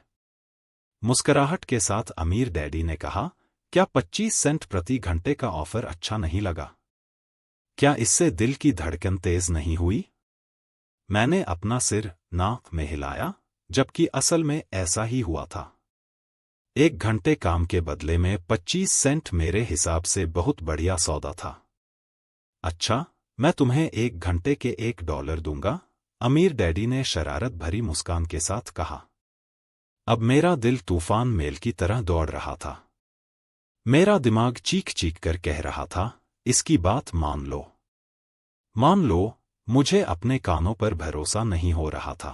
मुस्कुराहट के साथ अमीर डैडी ने कहा, क्या 25 सेंट प्रति घंटे का ऑफर अच्छा नहीं लगा? क्या इससे दिल की धड़कन तेज नहीं हुई? मैंने अपना सिर नाक में हिलाया, जबकि असल में ऐसा ही हुआ था। 1 घंटे काम के बदले में 25 सेंट मेरे हिसाब से बहुत बढ़िया सौदा था। अच्छा, मैं तुम्हें 1 घंटे के $1 दूंगा, अमीर डैडी ने शरारत भरी मुस्कान के साथ कहा। अब मेरा दिल तूफान मेल की तरह दौड़ रहा था। मेरा दिमाग चीख चीख कर कह रहा था, इसकी बात मान लो। मान लो, मुझे अपने कानों पर भरोसा नहीं हो रहा था।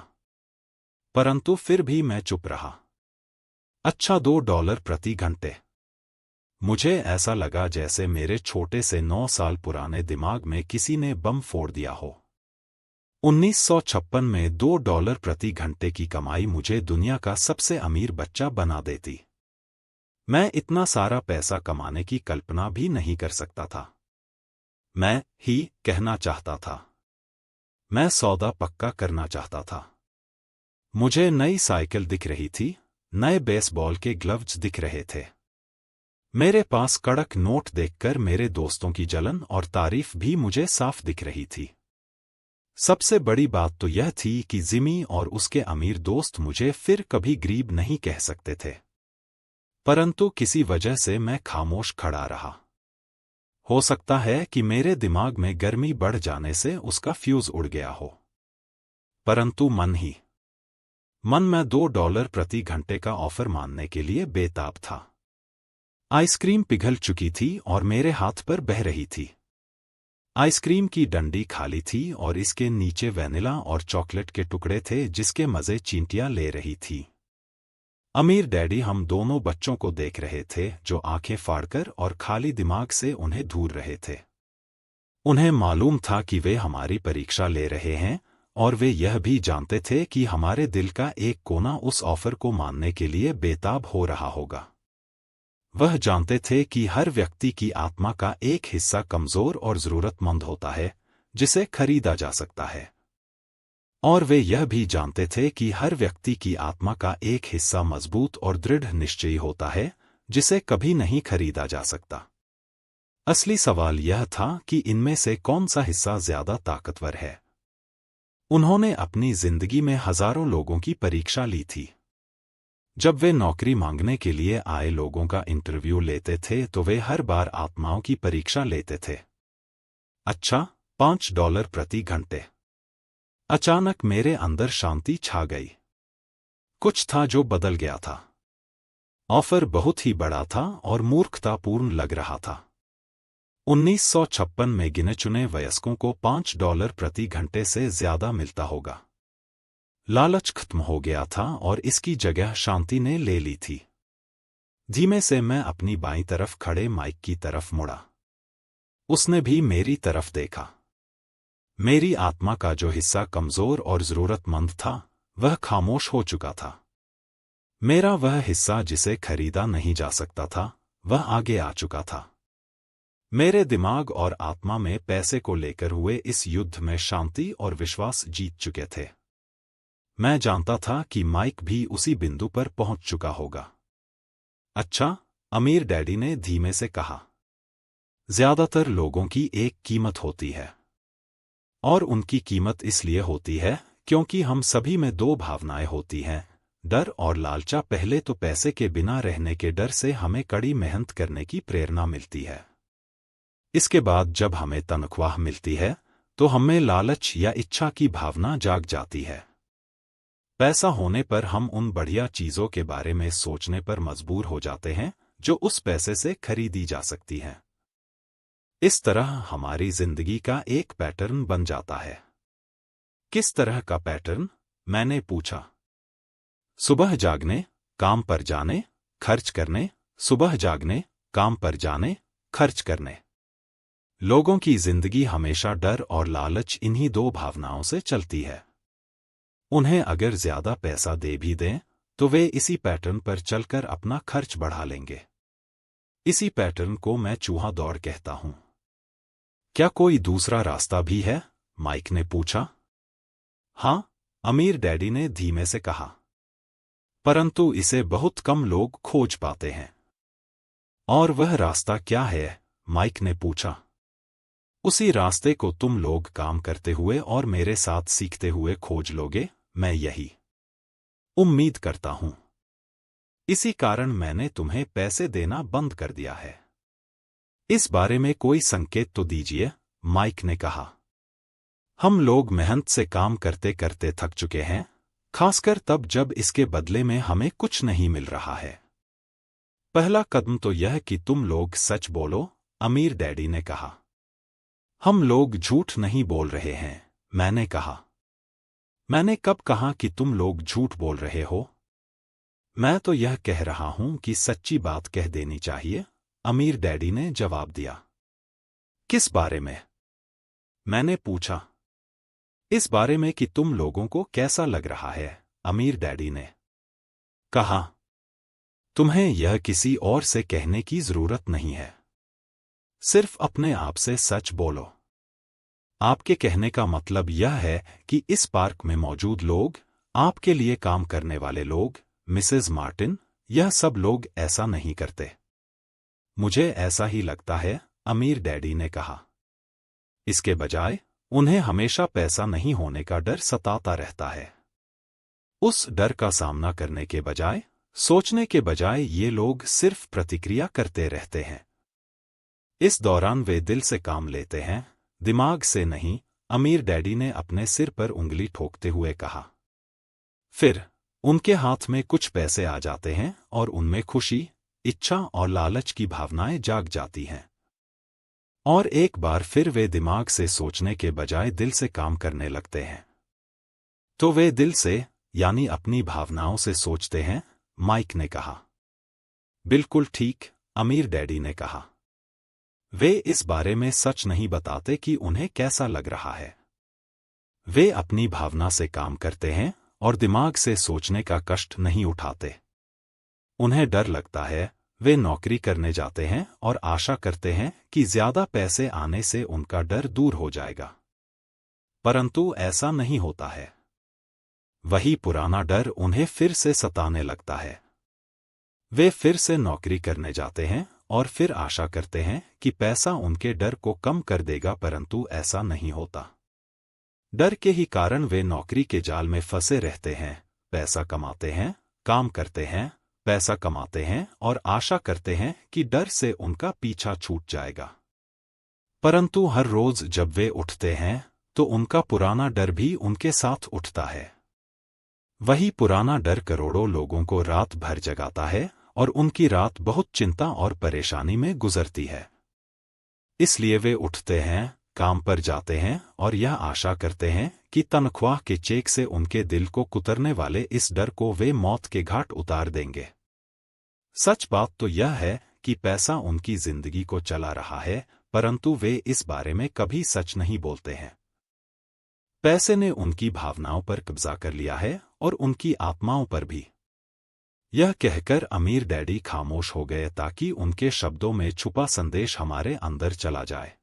परंतु फिर भी मैं चुप रहा। अच्छा $2 प्रति घंटे। मुझे ऐसा लगा जैसे मेरे छोटे से 9 साल पुराने दिमाग में किसी ने बम फोड़ दिया हो। 1956 में $2 प्रति घंटे की कमाई मुझे दुनिया का सबसे अमीर बच्चा बना देती। मैं इतना सारा पैसा कमाने की कल्पना भी नहीं कर सकता था। मैं ही कहना चाहता था। मैं सौदा पक्का करना चाहता था। मुझे नई साइकिल दिख रही थी, नए बेसबॉल के ग्लव्स दिख रहे थे। मेरे पास कड़क नोट देखकर मेरे दोस्तों की जलन और तारीफ भी मुझे साफ दिख रही थी। सबसे बड़ी बात तो यह थी कि जिमी और उसके अमीर दोस्त मुझे फिर कभी गरीब नहीं कह सकते थे। परंतु किसी वजह से मैं खामोश खड़ा रहा। हो सकता है कि मेरे दिमाग में गर्मी बढ़ जाने से उसका फ्यूज उड़ गया हो। परंतु मन में $2 प्रति घंटे का ऑफर मानने के लिए बेताब था। आइसक्रीम पिघल चुकी थी और मेरे हाथ पर बह रही थी। आइसक्रीम की डंडी खाली थी और इसके नीचे वैनिला और चॉकलेट के टुकड़े थे जिसके मजे चींटियां ले रही थी। अमीर डैडी हम दोनों बच्चों को देख रहे थे जो आंखें फाड़कर और खाली दिमाग से उन्हें घूर रहे थे। उन्हें मालूम था कि वे हमारी परीक्षा ले रहे हैं और वे यह भी जानते थे कि हमारे दिल का एक कोना उस ऑफर को मानने के लिए बेताब हो रहा होगा। वह जानते थे कि हर व्यक्ति की आत्मा का एक हिस्सा कमजोर और जरूरतमंद होता है जिसे खरीदा जा सकता है। और वे यह भी जानते थे कि हर व्यक्ति की आत्मा का एक हिस्सा मजबूत और दृढ़ निश्चयी होता है जिसे कभी नहीं खरीदा जा सकता। असली सवाल यह था कि इनमें से कौन सा हिस्सा ज्यादा ताकतवर है। उन्होंने अपनी जिंदगी में हजारों लोगों की परीक्षा ली थी। जब वे नौकरी मांगने के लिए आए लोगों का इंटरव्यू लेते थे तो वे हर बार आत्माओं की परीक्षा लेते थे। अच्छा, $5 प्रति घंटे। अचानक मेरे अंदर शांति छा गई। कुछ था जो बदल गया था। ऑफर बहुत ही बड़ा था और मूर्खतापूर्ण लग रहा था। 1956 में गिने चुने वयस्कों को $5 प्रति घंटे से ज्यादा मिलता होगा। लालच खत्म हो गया था और इसकी जगह शांति ने ले ली थी। धीमे से मैं अपनी बाईं तरफ खड़े माइक की तरफ मुड़ा। उसने भी मेरी तरफ देखा। मेरी आत्मा का जो हिस्सा कमजोर और जरूरतमंद था वह खामोश हो चुका था। मेरा वह हिस्सा जिसे खरीदा नहीं जा सकता था वह आगे आ चुका था। मेरे दिमाग और आत्मा में पैसे को लेकर हुए इस युद्ध में शांति और विश्वास जीत चुके थे। मैं जानता था कि माइक भी उसी बिंदु पर पहुंच चुका होगा। अच्छा, अमीर डैडी ने धीमे से कहा। ज्यादातर लोगों की एक कीमत होती है। और उनकी कीमत इसलिए होती है क्योंकि हम सभी में दो भावनाएं होती हैं, डर और लालचा। पहले तो पैसे के बिना रहने के डर से हमें कड़ी मेहनत करने की प्रेरणा मिलती है। इसके बाद जब हमें तनख्वाह मिलती है तो हमें लालच या इच्छा की भावना जाग जाती है। पैसा होने पर हम उन बढ़िया चीजों के बारे में सोचने पर मजबूर हो जाते हैं जो उस पैसे से खरीदी जा सकती हैं। इस तरह हमारी जिंदगी का एक पैटर्न बन जाता है। किस तरह का पैटर्न? मैंने पूछा। सुबह जागने, काम पर जाने, खर्च करने, सुबह जागने, काम पर जाने, खर्च करने। लोगों की जिंदगी हमेशा डर और लालच इन्हीं दो भावनाओं से चलती है। उन्हें अगर ज्यादा पैसा दे भी दें तो वे इसी पैटर्न पर चलकर अपना खर्च बढ़ा लेंगे। इसी पैटर्न को मैं चूहा दौड़ कहता हूं। क्या कोई दूसरा रास्ता भी है? माइक ने पूछा। हां, अमीर डैडी ने धीमे से कहा। परंतु इसे बहुत कम लोग खोज पाते हैं। और वह रास्ता क्या है? माइक ने पूछा। उसी रास्ते को तुम लोग काम करते हुए और मेरे साथ सीखते हुए खोज लोगे, मैं यही उम्मीद करता हूं। इसी कारण मैंने तुम्हें पैसे देना बंद कर दिया है। इस बारे में कोई संकेत तो दीजिए, माइक ने कहा। हम लोग मेहनत से काम करते करते थक चुके हैं, खासकर तब जब इसके बदले में हमें कुछ नहीं मिल रहा है। पहला कदम तो यह कि तुम लोग सच बोलो, अमीर डैडी ने कहा। हम लोग झूठ नहीं बोल रहे हैं, मैंने कहा। मैंने कब कहा कि तुम लोग झूठ बोल रहे हो? मैं तो यह कह रहा हूं कि सच्ची बात कह देनी चाहिए, अमीर डैडी ने जवाब दिया। किस बारे में? मैंने पूछा। इस बारे में कि तुम लोगों को कैसा लग रहा है, अमीर डैडी ने कहा। तुम्हें यह किसी और से कहने की जरूरत नहीं है। सिर्फ अपने आप से सच बोलो। आपके कहने का मतलब यह है कि इस पार्क में मौजूद लोग, आपके लिए काम करने वाले लोग, मिसेस मार्टिन, यह सब लोग ऐसा नहीं करते। मुझे ऐसा ही लगता है, अमीर डैडी ने कहा। इसके बजाय उन्हें हमेशा पैसा नहीं होने का डर सताता रहता है। उस डर का सामना करने के बजाय, सोचने के बजाय ये लोग सिर्फ प्रतिक्रिया करते रहते हैं। इस दौरान वे दिल से काम लेते हैं, दिमाग से नहीं, अमीर डैडी ने अपने सिर पर उंगली ठोकते हुए कहा। फिर उनके हाथ में कुछ पैसे आ जाते हैं और उनमें खुशी, इच्छा और लालच की भावनाएं जाग जाती हैं। और एक बार फिर वे दिमाग से सोचने के बजाय दिल से काम करने लगते हैं। तो वे दिल से, यानी अपनी भावनाओं से सोचते हैं, माइक ने कहा। बिल्कुल ठीक, अमीर डैडी ने कहा। वे इस बारे में सच नहीं बताते कि उन्हें कैसा लग रहा है। वे अपनी भावना से काम करते हैं और दिमाग से सोचने का कष्ट नहीं उठाते। उन्हें डर लगता है, वे नौकरी करने जाते हैं और आशा करते हैं कि ज्यादा पैसे आने से उनका डर दूर हो जाएगा। परंतु ऐसा नहीं होता है। वही पुराना डर उन्हें फिर से सताने लगता है। वे फिर से नौकरी करने जाते हैं और फिर आशा करते हैं कि पैसा उनके डर को कम कर देगा, परंतु ऐसा नहीं होता। डर के ही कारण वे नौकरी के जाल में फंसे रहते हैं, पैसा कमाते हैं, काम करते हैं, पैसा कमाते हैं और आशा करते हैं कि डर से उनका पीछा छूट जाएगा। परंतु हर रोज जब वे उठते हैं, तो उनका पुराना डर भी उनके साथ उठता है। वही पुराना डर करोड़ों लोगों को रात भर जगाता है और उनकी रात बहुत चिंता और परेशानी में गुजरती है। इसलिए वे उठते हैं, काम पर जाते हैं और यह आशा करते हैं कि तनख्वाह के चेक से उनके दिल को कुतरने वाले इस डर को वे मौत के घाट उतार देंगे। सच बात तो यह है कि पैसा उनकी जिंदगी को चला रहा है, परंतु वे इस बारे में कभी सच नहीं बोलते हैं। पैसे ने उनकी भावनाओं पर कब्जा कर लिया है और उनकी आत्माओं पर भी। यह कहकर अमीर डैडी खामोश हो गए ताकि उनके शब्दों में छुपा संदेश हमारे अंदर चला जाए।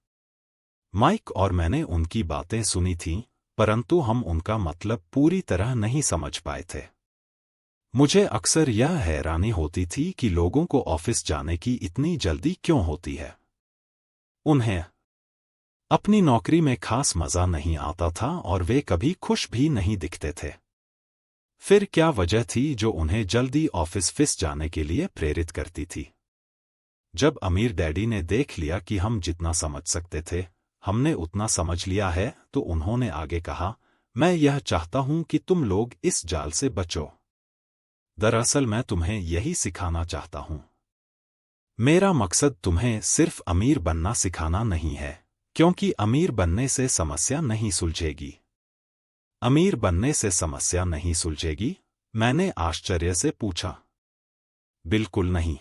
माइक और मैंने उनकी बातें सुनी थीं, परंतु हम उनका मतलब पूरी तरह नहीं समझ पाए थे। मुझे अक्सर यह हैरानी होती थी कि लोगों को ऑफिस जाने की इतनी जल्दी क्यों होती है। उन्हें अपनी नौकरी में खास मजा नहीं आता था और वे कभी खुश भी नहीं दिखते थे। फिर क्या वजह थी जो उन्हें जल्दी ऑफिस जाने के लिए प्रेरित करती थी? जब अमीर डैडी ने देख लिया कि हम जितना समझ सकते थे, हमने उतना समझ लिया है, तो उन्होंने आगे कहा, मैं यह चाहता हूं कि तुम लोग इस जाल से बचो। दरअसल मैं तुम्हें यही सिखाना चाहता हूं। मेरा मकसद तुम्हें सिर्फ अमीर बनना सिखाना नहीं है, क्योंकि अमीर बनने से समस्या नहीं सुलझेगी। अमीर बनने से समस्या नहीं सुलझेगी? मैंने आश्चर्य से पूछा। बिल्कुल नहीं।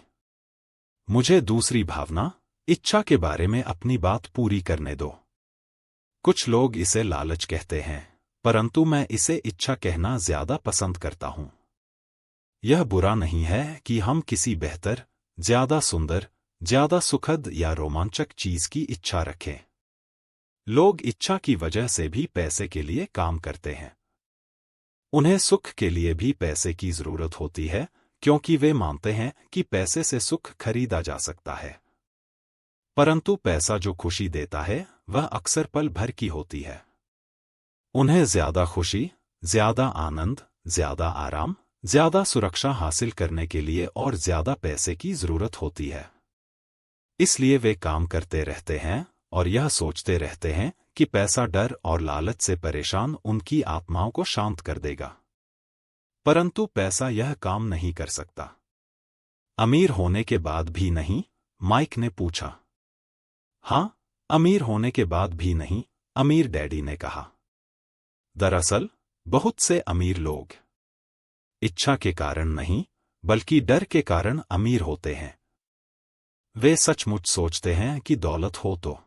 मुझे दूसरी भावना, इच्छा के बारे में अपनी बात पूरी करने दो। कुछ लोग इसे लालच कहते हैं, परंतु मैं इसे इच्छा कहना ज्यादा पसंद करता हूं। यह बुरा नहीं है कि हम किसी बेहतर, ज्यादा सुंदर, ज्यादा सुखद या रोमांचक चीज की इच्छा रखें। लोग इच्छा की वजह से भी पैसे के लिए काम करते हैं। उन्हें सुख के लिए भी पैसे की जरूरत होती है, क्योंकि वे मानते हैं कि पैसे से सुख खरीदा जा सकता है। परंतु पैसा जो खुशी देता है, वह अक्सर पल भर की होती है। उन्हें ज्यादा खुशी, ज्यादा आनंद, ज्यादा आराम, ज्यादा सुरक्षा हासिल करने के लिए और ज्यादा पैसे की जरूरत होती है। इसलिए वे काम करते रहते हैं और यह सोचते रहते हैं कि पैसा डर और लालच से परेशान उनकी आत्माओं को शांत कर देगा। परंतु पैसा यह काम नहीं कर सकता। अमीर होने के बाद भी नहीं? माइक ने पूछा। हां, अमीर होने के बाद भी नहीं, अमीर डैडी ने कहा। दरअसल बहुत से अमीर लोग इच्छा के कारण नहीं, बल्कि डर के कारण अमीर होते हैं। वे सचमुच सोचते हैं कि दौलत हो तो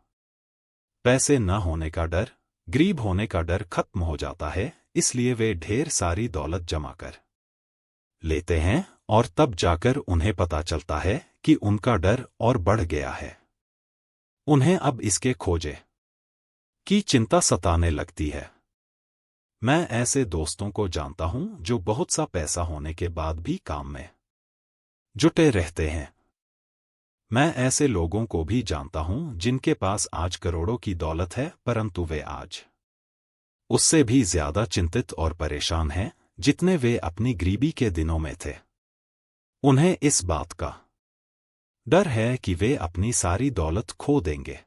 पैसे न होने का डर, गरीब होने का डर खत्म हो जाता है, इसलिए वे ढेर सारी दौलत जमा कर लेते हैं और तब जाकर उन्हें पता चलता है कि उनका डर और बढ़ गया है। उन्हें अब इसके खोजे की चिंता सताने लगती है। मैं ऐसे दोस्तों को जानता हूं जो बहुत सा पैसा होने के बाद भी काम में जुटे रहते हैं। मैं ऐसे लोगों को भी जानता हूं जिनके पास आज करोड़ों की दौलत है, परंतु वे आज उससे भी ज्यादा चिंतित और परेशान हैं जितने वे अपनी गरीबी के दिनों में थे। उन्हें इस बात का डर है कि वे अपनी सारी दौलत खो देंगे।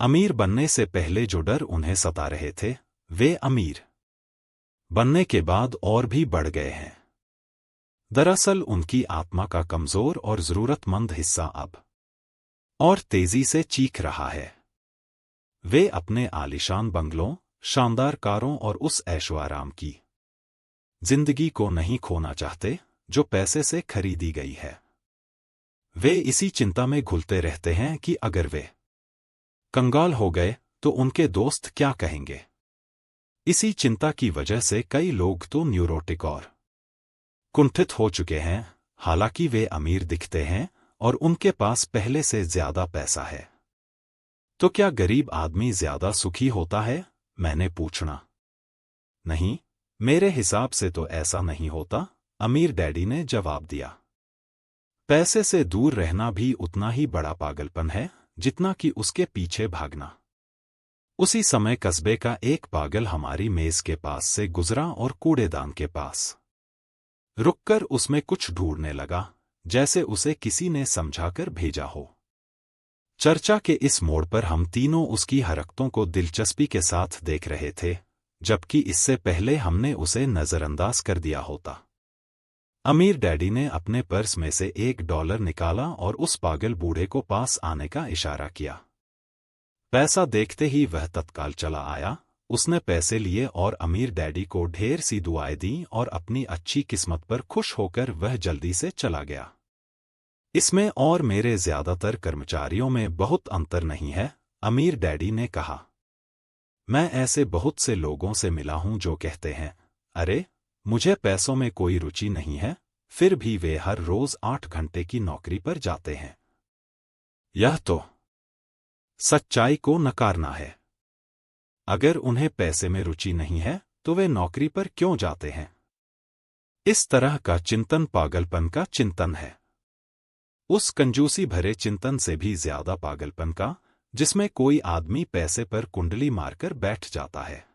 अमीर बनने से पहले जो डर उन्हें सता रहे थे, वे अमीर बनने के बाद और भी बढ़ गए हैं। दरअसल उनकी आत्मा का कमजोर और जरूरतमंद हिस्सा अब और तेजी से चीख रहा है। वे अपने आलीशान बंगलों, शानदार कारों और उस ऐशो-आराम की जिंदगी को नहीं खोना चाहते जो पैसे से खरीदी गई है। वे इसी चिंता में घुलते रहते हैं कि अगर वे कंगाल हो गए तो उनके दोस्त क्या कहेंगे। इसी चिंता की वजह से कई लोग तो न्यूरोटिक और कुंठित हो चुके हैं। हालांकि वे अमीर दिखते हैं और उनके पास पहले से ज्यादा पैसा है। तो क्या गरीब आदमी ज्यादा सुखी होता है? मैंने पूछना। नहीं, मेरे हिसाब से तो ऐसा नहीं होता, अमीर डैडी ने जवाब दिया। पैसे से दूर रहना भी उतना ही बड़ा पागलपन है जितना कि उसके पीछे भागना। उसी समय कस्बे का एक पागल हमारी मेज के पास से गुजरा और कूड़ेदान के पास रुककर उसमें कुछ ढूंढने लगा, जैसे उसे किसी ने समझाकर भेजा हो। चर्चा के इस मोड़ पर हम तीनों उसकी हरकतों को दिलचस्पी के साथ देख रहे थे, जबकि इससे पहले हमने उसे नजरअंदाज कर दिया होता। अमीर डैडी ने अपने पर्स में से $1 निकाला और उस पागल बूढ़े को पास आने का इशारा किया। पैसा देखते ही वह तत्काल चला आया। उसने पैसे लिए और अमीर डैडी को ढेर सी दुआएं दी और अपनी अच्छी किस्मत पर खुश होकर वह जल्दी से चला गया। इसमें और मेरे ज्यादातर कर्मचारियों में बहुत अंतर नहीं है, अमीर डैडी ने कहा। मैं ऐसे बहुत से लोगों से मिला हूं जो कहते हैं, अरे मुझे पैसों में कोई रुचि नहीं है, फिर भी वे हर रोज 8 घंटे की नौकरी पर जाते हैं। यह तो सच्चाई को नकारना है। अगर उन्हें पैसे में रुचि नहीं है तो वे नौकरी पर क्यों जाते हैं? इस तरह का चिंतन पागलपन का चिंतन है। उस कंजूसी भरे चिंतन से भी ज्यादा पागलपन का जिसमें कोई आदमी पैसे पर कुंडली मारकर बैठ जाता है।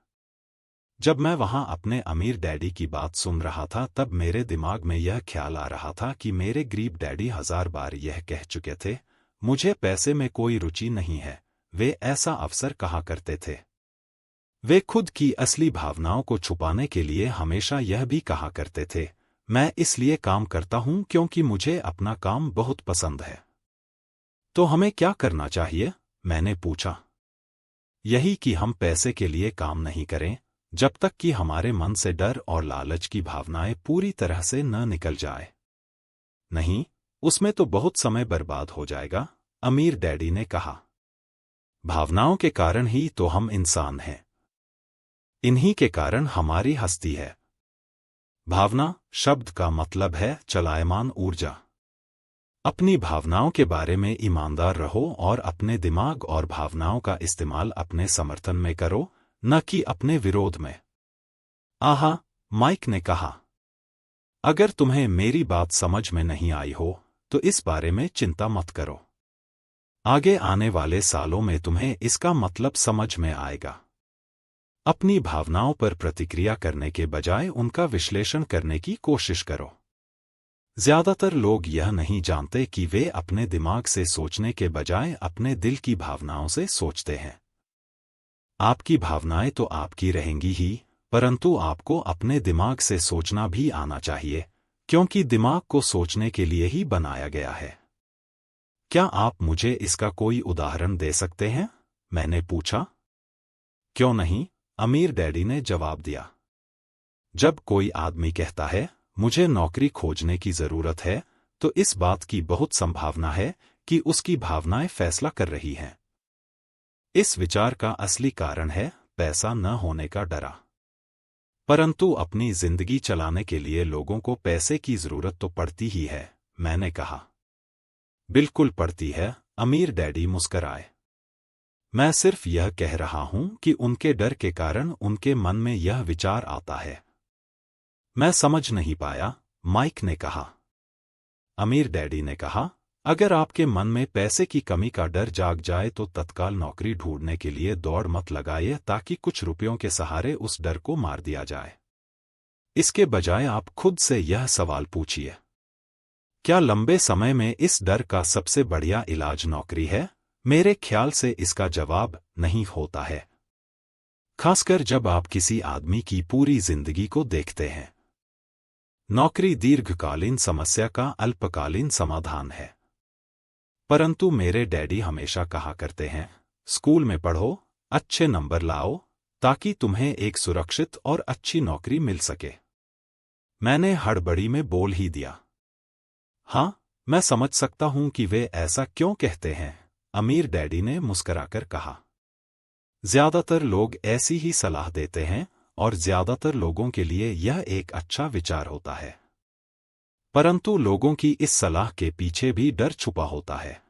जब मैं वहां अपने अमीर डैडी की बात सुन रहा था तब मेरे दिमाग में यह ख्याल आ रहा था कि मेरे गरीब डैडी 1000 बार यह कह चुके थे, मुझे पैसे में कोई रुचि नहीं है। वे ऐसा अवसर कहा करते थे। वे खुद की असली भावनाओं को छुपाने के लिए हमेशा यह भी कहा करते थे, मैं इसलिए काम करता हूं क्योंकि मुझे अपना काम बहुत पसंद है। तो हमें क्या करना चाहिए? मैंने पूछा। यही कि हम पैसे के लिए काम नहीं करें जब तक कि हमारे मन से डर और लालच की भावनाएं पूरी तरह से न निकल जाए। नहीं, उसमें तो बहुत समय बर्बाद हो जाएगा, अमीर डैडी ने कहा। भावनाओं के कारण ही तो हम इंसान हैं। इन्हीं के कारण हमारी हस्ती है। भावना शब्द का मतलब है चलायमान ऊर्जा। अपनी भावनाओं के बारे में ईमानदार रहो और अपने दिमाग और भावनाओं का इस्तेमाल अपने समर्थन में करो, न कि अपने विरोध में। आहा, माइक ने कहा। अगर तुम्हें मेरी बात समझ में नहीं आई हो तो इस बारे में चिंता मत करो। आगे आने वाले सालों में तुम्हें इसका मतलब समझ में आएगा। अपनी भावनाओं पर प्रतिक्रिया करने के बजाय उनका विश्लेषण करने की कोशिश करो। ज्यादातर लोग यह नहीं जानते कि वे अपने दिमाग से सोचने के बजाय अपने दिल की भावनाओं से सोचते हैं। आपकी भावनाएं तो आपकी रहेंगी ही, परंतु आपको अपने दिमाग से सोचना भी आना चाहिए, क्योंकि दिमाग को सोचने के लिए ही बनाया गया है। क्या आप मुझे इसका कोई उदाहरण दे सकते हैं? मैंने पूछा। क्यों नहीं, अमीर डैडी ने जवाब दिया। जब कोई आदमी कहता है, मुझे नौकरी खोजने की जरूरत है, तो इस बात की बहुत संभावना है कि उसकी भावनाएं फैसला कर रही हैं। इस विचार का असली कारण है पैसा न होने का डरा। परंतु अपनी जिंदगी चलाने के लिए लोगों को पैसे की जरूरत तो पड़ती ही है, मैंने कहा। बिल्कुल पड़ती है, अमीर डैडी मुस्कराए। मैं सिर्फ यह कह रहा हूं कि उनके डर के कारण उनके मन में यह विचार आता है। मैं समझ नहीं पाया, माइक ने कहा। अमीर डैडी ने कहा, अगर आपके मन में पैसे की कमी का डर जाग जाए तो तत्काल नौकरी ढूंढने के लिए दौड़ मत लगाइए ताकि कुछ रुपयों के सहारे उस डर को मार दिया जाए। इसके बजाय आप खुद से यह सवाल पूछिए, क्या लंबे समय में इस डर का सबसे बढ़िया इलाज नौकरी है? मेरे ख्याल से इसका जवाब नहीं होता है, खासकर जब आप किसी आदमी की पूरी जिंदगी को देखते हैं। नौकरी दीर्घकालीन समस्या का अल्पकालीन समाधान है। परंतु मेरे डैडी हमेशा कहा करते हैं, स्कूल में पढ़ो, अच्छे नंबर लाओ, ताकि तुम्हें एक सुरक्षित और अच्छी नौकरी मिल सके। मैंने हड़बड़ी में बोल ही दिया, हाँ, मैं समझ सकता हूं कि वे ऐसा क्यों कहते हैं, अमीर डैडी ने मुस्कुराकर कहा। ज्यादातर लोग ऐसी ही सलाह देते हैं और ज्यादातर लोगों के लिए यह एक अच्छा विचार होता है। परंतु लोगों की इस सलाह के पीछे भी डर छुपा होता है।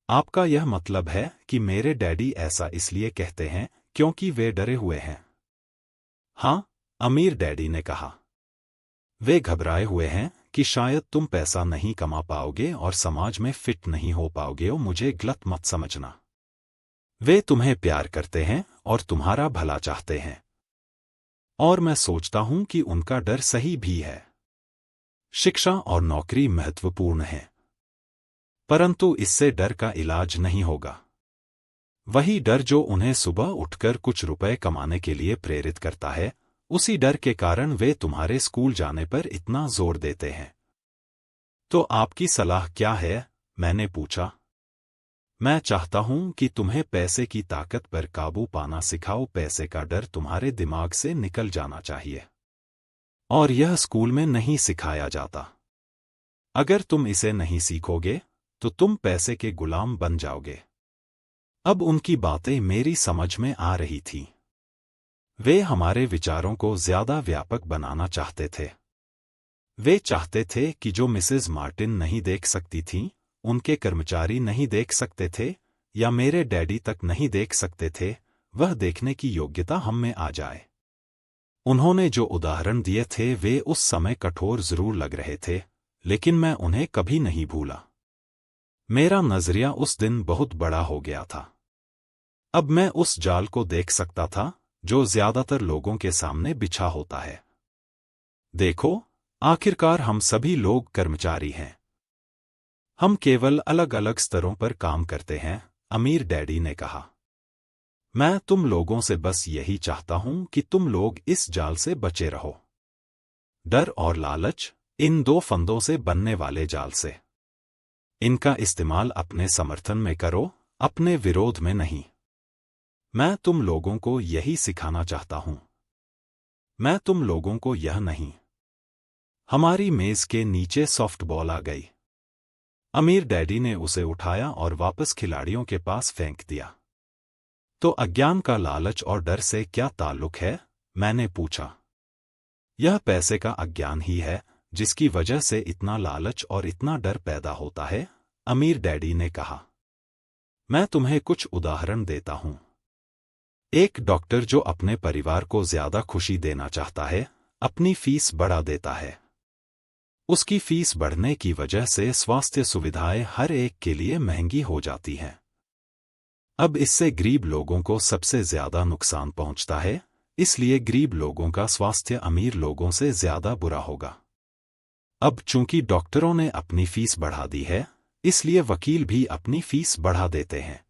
आपका यह मतलब है कि मेरे डैडी ऐसा इसलिए कहते हैं क्योंकि वे डरे हुए हैं? हाँ, अमीर डैडी ने कहा। वे घबराए हुए हैं कि शायद तुम पैसा नहीं कमा पाओगे और समाज में फिट नहीं हो पाओगे। मुझे गलत मत समझना। वे तुम्हें प्यार करते हैं और तुम्हारा भला चाहते हैं। और मैं सोचता हूं कि उनका डर सही भी है। शिक्षा और नौकरी महत्वपूर्ण है, परंतु इससे डर का इलाज नहीं होगा। वही डर जो उन्हें सुबह उठकर कुछ रुपए कमाने के लिए प्रेरित करता है, उसी डर के कारण वे तुम्हारे स्कूल जाने पर इतना जोर देते हैं। तो आपकी सलाह क्या है? मैंने पूछा। मैं चाहता हूं कि तुम्हें पैसे की ताकत पर काबू पाना सिखाओ। पैसे का डर तुम्हारे दिमाग से निकल जाना चाहिए, और यह स्कूल में नहीं सिखाया जाता। अगर तुम इसे नहीं सीखोगे तो तुम पैसे के गुलाम बन जाओगे। अब उनकी बातें मेरी समझ में आ रही थीं। वे हमारे विचारों को ज्यादा व्यापक बनाना चाहते थे। वे चाहते थे कि जो मिसेज मार्टिन नहीं देख सकती थीं, उनके कर्मचारी नहीं देख सकते थे, या मेरे डैडी तक नहीं देख सकते थे, वह देखने की योग्यता हम में आ जाए। उन्होंने जो उदाहरण दिए थे वे उस समय कठोर जरूर लग रहे थे, लेकिन मैं उन्हें कभी नहीं भूला। मेरा नजरिया उस दिन बहुत बड़ा हो गया था। अब मैं उस जाल को देख सकता था जो ज्यादातर लोगों के सामने बिछा होता है। देखो, आखिरकार हम सभी लोग कर्मचारी हैं। हम केवल अलग अलग स्तरों पर काम करते हैं, अमीर डैडी ने कहा। मैं तुम लोगों से बस यही चाहता हूं कि तुम लोग इस जाल से बचे रहो। डर और लालच, इन दो फंदों से बनने वाले जाल से। इनका इस्तेमाल अपने समर्थन में करो, अपने विरोध में नहीं। मैं तुम लोगों को यही सिखाना चाहता हूं। मैं तुम लोगों को यह नहीं। हमारी मेज के नीचे सॉफ्टबॉल आ गई। अमीर डैडी ने उसे उठाया और वापस खिलाड़ियों के पास फेंक दिया। तो अज्ञान का लालच और डर से क्या ताल्लुक है? मैंने पूछा। यह पैसे का अज्ञान ही है जिसकी वजह से इतना लालच और इतना डर पैदा होता है, अमीर डैडी ने कहा। मैं तुम्हें कुछ उदाहरण देता हूं। एक डॉक्टर जो अपने परिवार को ज्यादा खुशी देना चाहता है, अपनी फीस बढ़ा देता है। उसकी फीस बढ़ने की वजह से स्वास्थ्य सुविधाएं हर एक के लिए महंगी हो जाती हैं। अब इससे गरीब लोगों को सबसे ज्यादा नुकसान पहुंचता है, इसलिए गरीब लोगों का स्वास्थ्य अमीर लोगों से ज्यादा बुरा होगा। अब चूंकि डॉक्टरों ने अपनी फीस बढ़ा दी है, इसलिए वकील भी अपनी फीस बढ़ा देते हैं।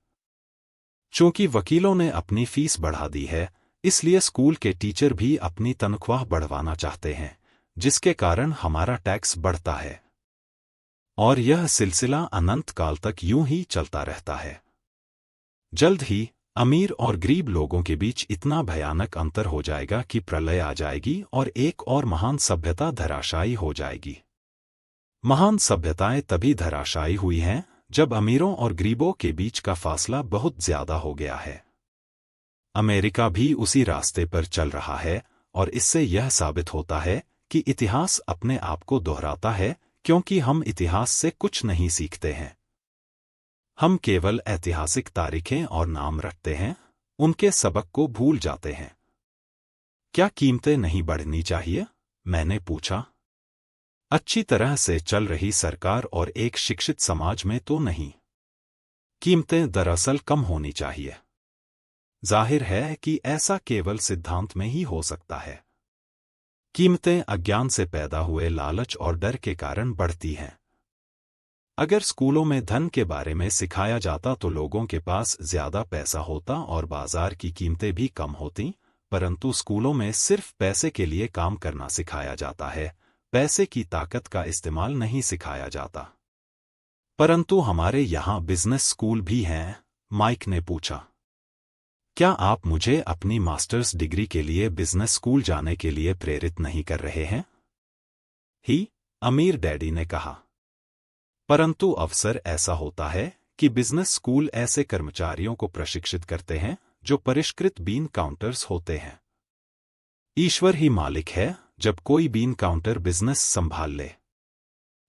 चूंकि वकीलों ने अपनी फीस बढ़ा दी है, इसलिए स्कूल के टीचर भी अपनी तनख्वाह बढ़वाना चाहते हैं, जिसके कारण हमारा टैक्स बढ़ता है। और यह सिलसिला अनंत काल तक यूं ही चलता रहता है। जल्द ही अमीर और गरीब लोगों के बीच इतना भयानक अंतर हो जाएगा कि प्रलय आ जाएगी और एक और महान सभ्यता धराशायी हो जाएगी। महान सभ्यताएं तभी धराशायी हुई हैं जब अमीरों और गरीबों के बीच का फासला बहुत ज्यादा हो गया है। अमेरिका भी उसी रास्ते पर चल रहा है और इससे यह साबित होता है कि इतिहास अपने आप को दोहराता है क्योंकि हम इतिहास से कुछ नहीं सीखते हैं। हम केवल ऐतिहासिक तारीखें और नाम रखते हैं, उनके सबक को भूल जाते हैं। क्या कीमतें नहीं बढ़नी चाहिए? मैंने पूछा। अच्छी तरह से चल रही सरकार और एक शिक्षित समाज में तो नहीं। कीमतें दरअसल कम होनी चाहिए। जाहिर है कि ऐसा केवल सिद्धांत में ही हो सकता है। कीमतें अज्ञान से पैदा हुए लालच और डर के कारण बढ़ती हैं। अगर स्कूलों में धन के बारे में सिखाया जाता तो लोगों के पास ज्यादा पैसा होता और बाजार की कीमतें भी कम होती, परंतु स्कूलों में सिर्फ पैसे के लिए काम करना सिखाया जाता है, पैसे की ताकत का इस्तेमाल नहीं सिखाया जाता। परंतु हमारे यहाँ बिजनेस स्कूल भी हैं, माइक ने पूछा। क्या आप मुझे अपनी मास्टर्स डिग्री के लिए बिजनेस स्कूल जाने के लिए प्रेरित नहीं कर रहे हैं? ही, अमीर डैडी ने कहा। परंतु अवसर ऐसा होता है कि बिजनेस स्कूल ऐसे कर्मचारियों को प्रशिक्षित करते हैं जो परिष्कृत बीन काउंटर्स होते हैं। ईश्वर ही मालिक है जब कोई बीन काउंटर बिजनेस संभाल ले।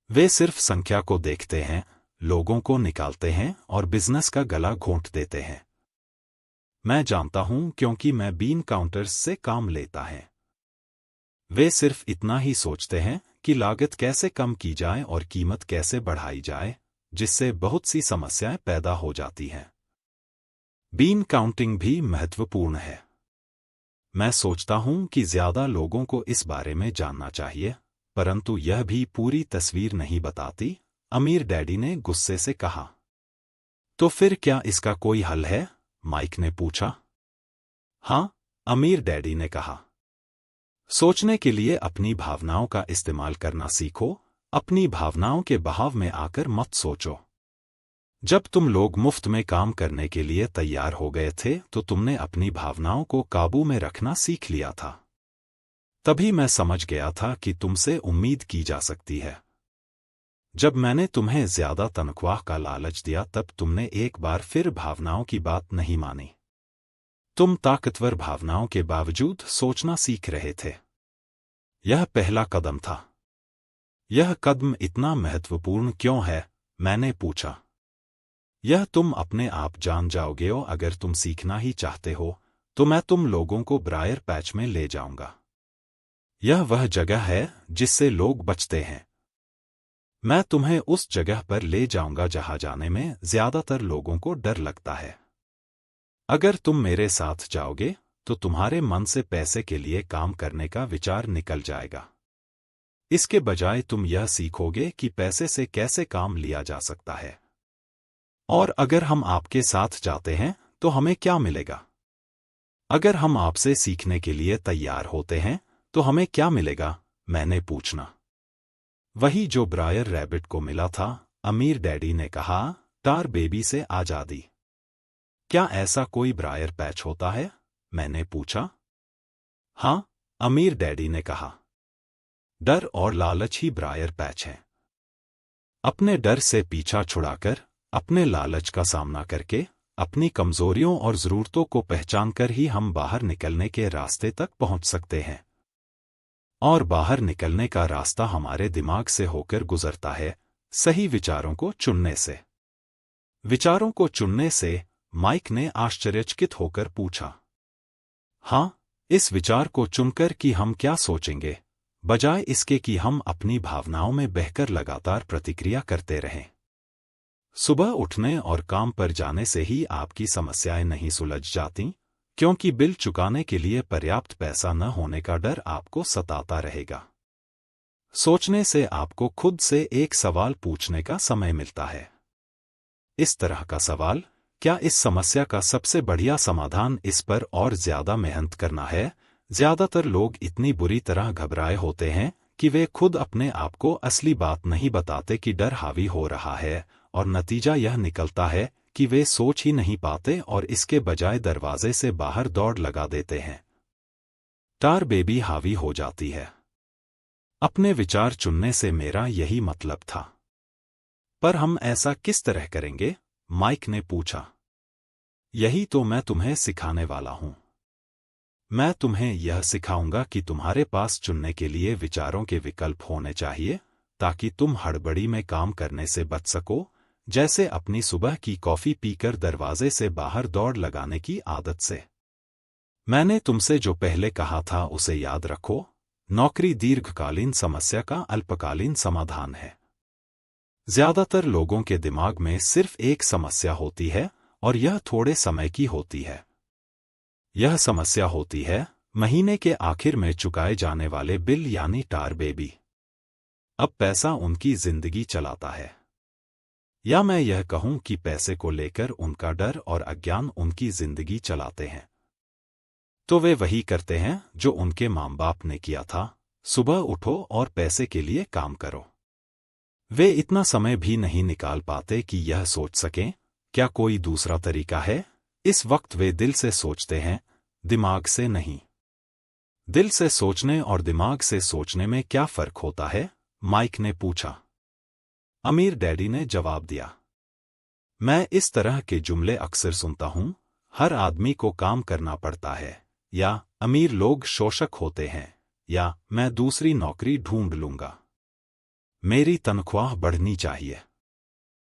वे सिर्फ संख्या को देखते हैं, लोगों को निकालते हैं और बिजनेस का गला घोंट देते हैं। मैं जानता हूं क्योंकि मैं बीन काउंटर्स से काम लेता है। वे सिर्फ इतना ही सोचते हैं कि लागत कैसे कम की जाए और कीमत कैसे बढ़ाई जाए, जिससे बहुत सी समस्याएं पैदा हो जाती हैं। बीन काउंटिंग भी महत्वपूर्ण है। मैं सोचता हूं कि ज्यादा लोगों को इस बारे में जानना चाहिए, परंतु यह भी पूरी तस्वीर नहीं बताती, अमीर डैडी ने गुस्से से कहा। तो फिर क्या इसका कोई हल है? माइक ने पूछा। हाँ, अमीर डैडी ने कहा। सोचने के लिए अपनी भावनाओं का इस्तेमाल करना सीखो, अपनी भावनाओं के बहाव में आकर मत सोचो। जब तुम लोग मुफ्त में काम करने के लिए तैयार हो गए थे तो तुमने अपनी भावनाओं को काबू में रखना सीख लिया था। तभी मैं समझ गया था कि तुमसे उम्मीद की जा सकती है। जब मैंने तुम्हें ज्यादा तनख्वाह का लालच दिया तब तुमने एक बार फिर भावनाओं की बात नहीं मानी। तुम ताकतवर भावनाओं के बावजूद सोचना सीख रहे थे। यह पहला कदम था। यह कदम इतना महत्वपूर्ण क्यों है? मैंने पूछा। यह तुम अपने आप जान जाओगे। अगर तुम सीखना ही चाहते हो तो मैं तुम लोगों को ब्रायर पैच में ले जाऊंगा। यह वह जगह है जिससे लोग बचते हैं। मैं तुम्हें उस जगह पर ले जाऊंगा जहां जाने में ज्यादातर लोगों को डर लगता है। अगर तुम मेरे साथ जाओगे तो तुम्हारे मन से पैसे के लिए काम करने का विचार निकल जाएगा। इसके बजाय तुम यह सीखोगे कि पैसे से कैसे काम लिया जा सकता है। और अगर हम आपके साथ जाते हैं तो हमें क्या मिलेगा? अगर हम आपसे सीखने के लिए तैयार होते हैं तो हमें क्या मिलेगा? मैंने पूछना। वही जो ब्रायर रैबिट को मिला था, अमीर डैडी ने कहा, टार बेबी से आजादी। क्या ऐसा कोई ब्रायर पैच होता है? मैंने पूछा। हाँ, अमीर डैडी ने कहा। डर और लालच ही ब्रायर पैच है। अपने डर से पीछा छुड़ाकर, अपने लालच का सामना करके, अपनी कमजोरियों और जरूरतों को पहचानकर ही हम बाहर निकलने के रास्ते तक पहुंच सकते हैं। और बाहर निकलने का रास्ता हमारे दिमाग से होकर गुजरता है, सही विचारों को चुनने से। विचारों को चुनने से? माइक ने आश्चर्यचकित होकर पूछा। हाँ, इस विचार को चुनकर कि हम क्या सोचेंगे, बजाय इसके कि हम अपनी भावनाओं में बहकर लगातार प्रतिक्रिया करते रहें। सुबह उठने और काम पर जाने से ही आपकी समस्याएं नहीं सुलझ जाती, क्योंकि बिल चुकाने के लिए पर्याप्त पैसा न होने का डर आपको सताता रहेगा। सोचने से आपको खुद से एक सवाल पूछने का समय मिलता है। इस तरह का सवाल, क्या इस समस्या का सबसे बढ़िया समाधान इस पर और ज्यादा मेहनत करना है? ज्यादातर लोग इतनी बुरी तरह घबराए होते हैं कि वे खुद अपने आप को असली बात नहीं बताते कि डर हावी हो रहा है, और नतीजा यह निकलता है कि वे सोच ही नहीं पाते और इसके बजाय दरवाजे से बाहर दौड़ लगा देते हैं। टार बेबी हावी हो जाती है। अपने विचार चुनने से मेरा यही मतलब था। पर हम ऐसा किस तरह करेंगे? माइक ने पूछा। यही तो मैं तुम्हें सिखाने वाला हूं। मैं तुम्हें यह सिखाऊंगा कि तुम्हारे पास चुनने के लिए विचारों के विकल्प होने चाहिए, ताकि तुम हड़बड़ी में काम करने से बच सको, जैसे अपनी सुबह की कॉफी पीकर दरवाजे से बाहर दौड़ लगाने की आदत से। मैंने तुमसे जो पहले कहा था उसे याद रखो, नौकरी दीर्घकालीन समस्या का अल्पकालीन समाधान है। ज्यादातर लोगों के दिमाग में सिर्फ एक समस्या होती है, और यह थोड़े समय की होती है। यह समस्या होती है महीने के आखिर में चुकाए जाने वाले बिल यानी टार बेबी। अब पैसा उनकी जिंदगी चलाता है। या मैं यह कहूं कि पैसे को लेकर उनका डर और अज्ञान उनकी जिंदगी चलाते हैं। तो वे वही करते हैं जो उनके माँ बाप ने किया था, सुबह उठो और पैसे के लिए काम करो। वे इतना समय भी नहीं निकाल पाते कि यह सोच सकें, क्या कोई दूसरा तरीका है। इस वक्त वे दिल से सोचते हैं, दिमाग से नहीं। दिल से सोचने और दिमाग से सोचने में क्या फर्क होता है? माइक ने पूछा। अमीर डैडी ने जवाब दिया। मैं इस तरह के जुमले अक्सर सुनता हूं, हर आदमी को काम करना पड़ता है, या अमीर लोग शोषक होते हैं, या मैं दूसरी नौकरी ढूंढ लूंगा, मेरी तनख्वाह बढ़नी चाहिए।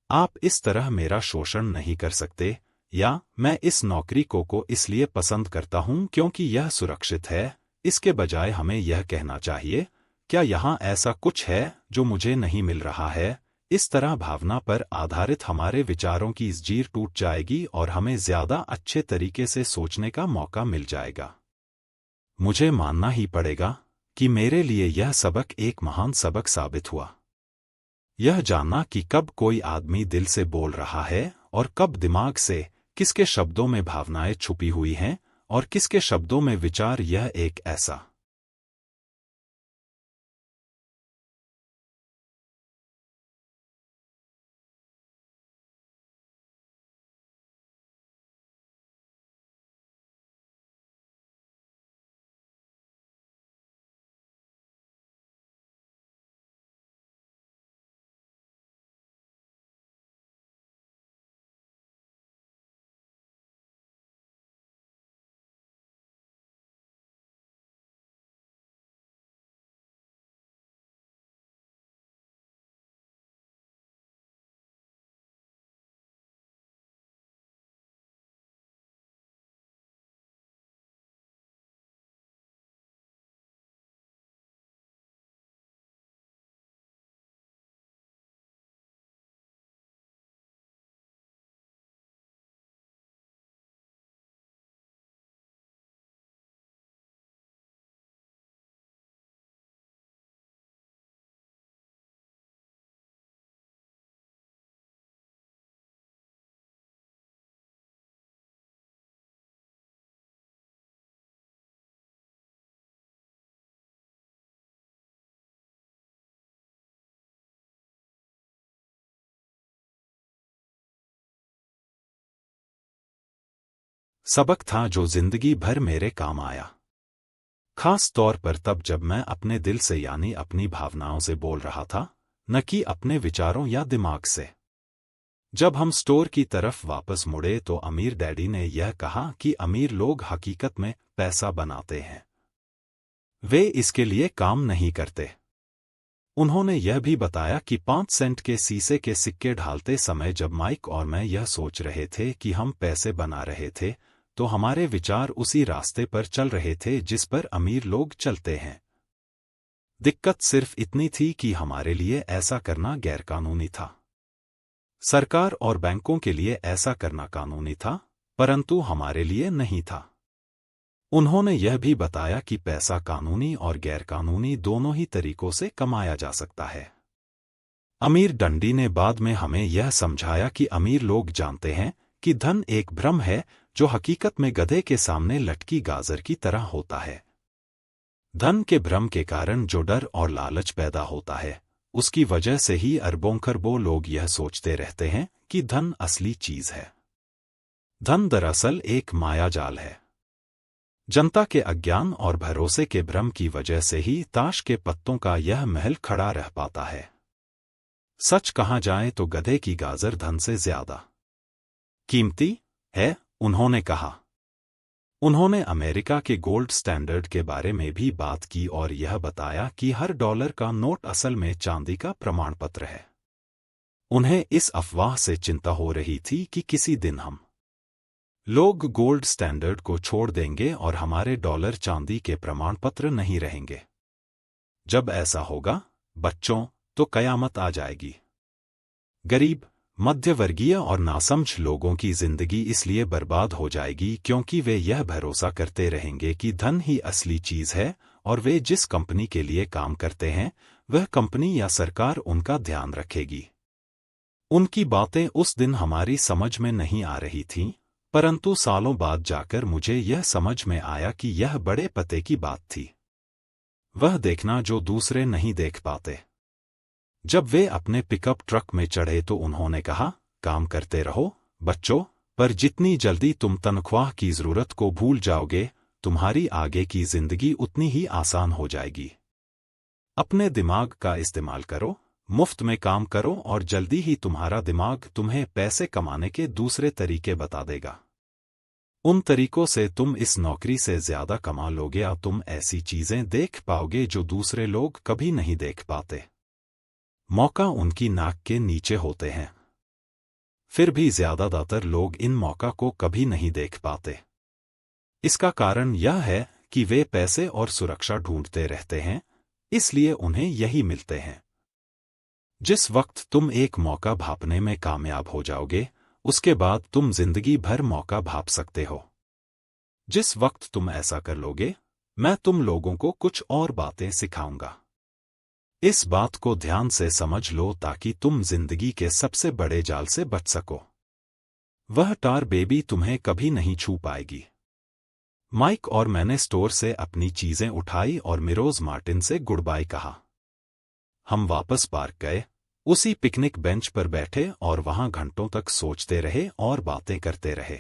आप इस तरह मेरा शोषण नहीं कर सकते। या मैं इस नौकरी को इसलिए पसंद करता हूं क्योंकि यह सुरक्षित है। इसके बजाय हमें यह कहना चाहिए, क्या यहां ऐसा कुछ है जो मुझे नहीं मिल रहा है? इस तरह भावना पर आधारित हमारे विचारों की जंजीर टूट जाएगी और हमें ज्यादा अच्छे तरीके से सोचने का मौका मिल जाएगा। मुझे मानना ही पड़ेगा कि मेरे लिए यह सबक एक महान सबक साबित हुआ। यह जानना कि कब कोई आदमी दिल से बोल रहा है और कब दिमाग से, किसके शब्दों में भावनाएं छुपी हुई हैं और किसके शब्दों में विचार, यह एक ऐसा सबक था जो जिंदगी भर मेरे काम आया। खास तौर पर तब जब मैं अपने दिल से यानी अपनी भावनाओं से बोल रहा था, न कि अपने विचारों या दिमाग से। जब हम स्टोर की तरफ वापस मुड़े तो अमीर डैडी ने यह कहा कि अमीर लोग हकीकत में पैसा बनाते हैं, वे इसके लिए काम नहीं करते। उन्होंने यह भी बताया कि 5 सेंट के शीशे के सिक्के ढालते समय जब माइक और मैं यह सोच रहे थे कि हम पैसे बना रहे थे, तो हमारे विचार उसी रास्ते पर चल रहे थे जिस पर अमीर लोग चलते हैं। दिक्कत सिर्फ इतनी थी कि हमारे लिए ऐसा करना गैरकानूनी था। सरकार और बैंकों के लिए ऐसा करना कानूनी था, परंतु हमारे लिए नहीं था। उन्होंने यह भी बताया कि पैसा कानूनी और गैरकानूनी दोनों ही तरीकों से कमाया जा सकता है। अमीर डंडी ने बाद में हमें यह समझाया कि अमीर लोग जानते हैं कि धन एक भ्रम है जो हकीकत में गधे के सामने लटकी गाजर की तरह होता है। धन के भ्रम के कारण जो डर और लालच पैदा होता है, उसकी वजह से ही अरबों खरबों लोग यह सोचते रहते हैं कि धन असली चीज है। धन दरअसल एक मायाजाल है। जनता के अज्ञान और भरोसे के भ्रम की वजह से ही ताश के पत्तों का यह महल खड़ा रह पाता है। सच कहा जाए तो गधे की गाजर धन से ज्यादा कीमती है, उन्होंने कहा। उन्होंने अमेरिका के गोल्ड स्टैंडर्ड के बारे में भी बात की और यह बताया कि हर डॉलर का नोट असल में चांदी का प्रमाण पत्र है। उन्हें इस अफवाह से चिंता हो रही थी कि किसी दिन हम लोग गोल्ड स्टैंडर्ड को छोड़ देंगे और हमारे डॉलर चांदी के प्रमाण पत्र नहीं रहेंगे। जब ऐसा होगा, बच्चों, तो कयामत आ जाएगी। गरीब, मध्यवर्गीय और नासमझ लोगों की जिंदगी इसलिए बर्बाद हो जाएगी क्योंकि वे यह भरोसा करते रहेंगे कि धन ही असली चीज है और वे जिस कंपनी के लिए काम करते हैं वह कंपनी या सरकार उनका ध्यान रखेगी। उनकी बातें उस दिन हमारी समझ में नहीं आ रही थीं, परंतु सालों बाद जाकर मुझे यह समझ में आया कि यह बड़े पते की बात थी। वह देखना जो दूसरे नहीं देख पाते। जब वे अपने पिकअप ट्रक में चढ़े तो उन्होंने कहा, काम करते रहो, बच्चों, पर जितनी जल्दी तुम तनख्वाह की जरूरत को भूल जाओगे, तुम्हारी आगे की जिंदगी उतनी ही आसान हो जाएगी। अपने दिमाग का इस्तेमाल करो, मुफ्त में काम करो और जल्दी ही तुम्हारा दिमाग तुम्हें पैसे कमाने के दूसरे तरीके बता देगा। उन तरीकों से तुम इस नौकरी से ज्यादा कमा लोगे या तुम ऐसी चीजें देख पाओगे जो दूसरे लोग कभी नहीं देख पाते। मौका उनकी नाक के नीचे होते हैं, फिर भी ज्यादातर लोग इन मौका को कभी नहीं देख पाते। इसका कारण यह है कि वे पैसे और सुरक्षा ढूंढते रहते हैं, इसलिए उन्हें यही मिलते हैं। जिस वक्त तुम एक मौका भांपने में कामयाब हो जाओगे, उसके बाद तुम जिंदगी भर मौका भांप सकते हो। जिस वक्त तुम ऐसा कर लोगे, मैं तुम लोगों को कुछ और बातें सिखाऊंगा। इस बात को ध्यान से समझ लो ताकि तुम जिंदगी के सबसे बड़े जाल से बच सको। वह टार बेबी तुम्हें कभी नहीं छू पाएगी। माइक और मैंने स्टोर से अपनी चीजें उठाई और मिरोज मार्टिन से गुड बाय कहा। हम वापस पार्क गए, उसी पिकनिक बेंच पर बैठे और वहां घंटों तक सोचते रहे और बातें करते रहे।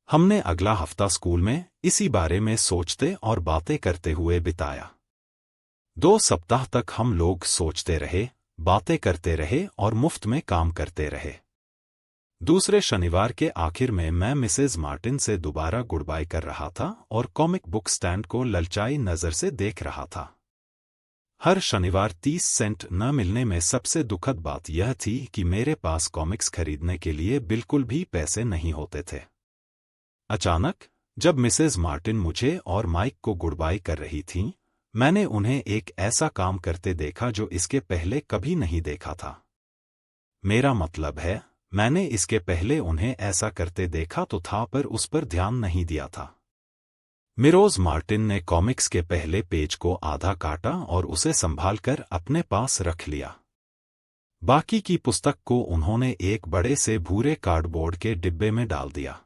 हमने अगला हफ्ता स्कूल में इसी बारे में सोचते और बातें करते हुए बिताया। 2 सप्ताह तक हम लोग सोचते रहे, बातें करते रहे और मुफ्त में काम करते रहे। दूसरे शनिवार के आखिर में मैं मिसेज मार्टिन से दोबारा गुड बाय कर रहा था और कॉमिक बुक स्टैंड को ललचाई नजर से देख रहा था। हर शनिवार 30 सेंट न मिलने में सबसे दुखद बात यह थी कि मेरे पास कॉमिक्स खरीदने के लिए बिल्कुल भी पैसे नहीं होते थे। अचानक, जब मिसेज मार्टिन मुझे और माइक को गुड बाय कर रही थीं, मैंने उन्हें एक ऐसा काम करते देखा जो इसके पहले कभी नहीं देखा था। मेरा मतलब है, मैंने इसके पहले उन्हें ऐसा करते देखा तो था पर उस पर ध्यान नहीं दिया था। मिरोज मार्टिन ने कॉमिक्स के पहले पेज को आधा काटा और उसे संभालकर अपने पास रख लिया। बाकी की पुस्तक को उन्होंने एक बड़े से भूरे कार्डबोर्ड के डिब्बे में डाल दिया।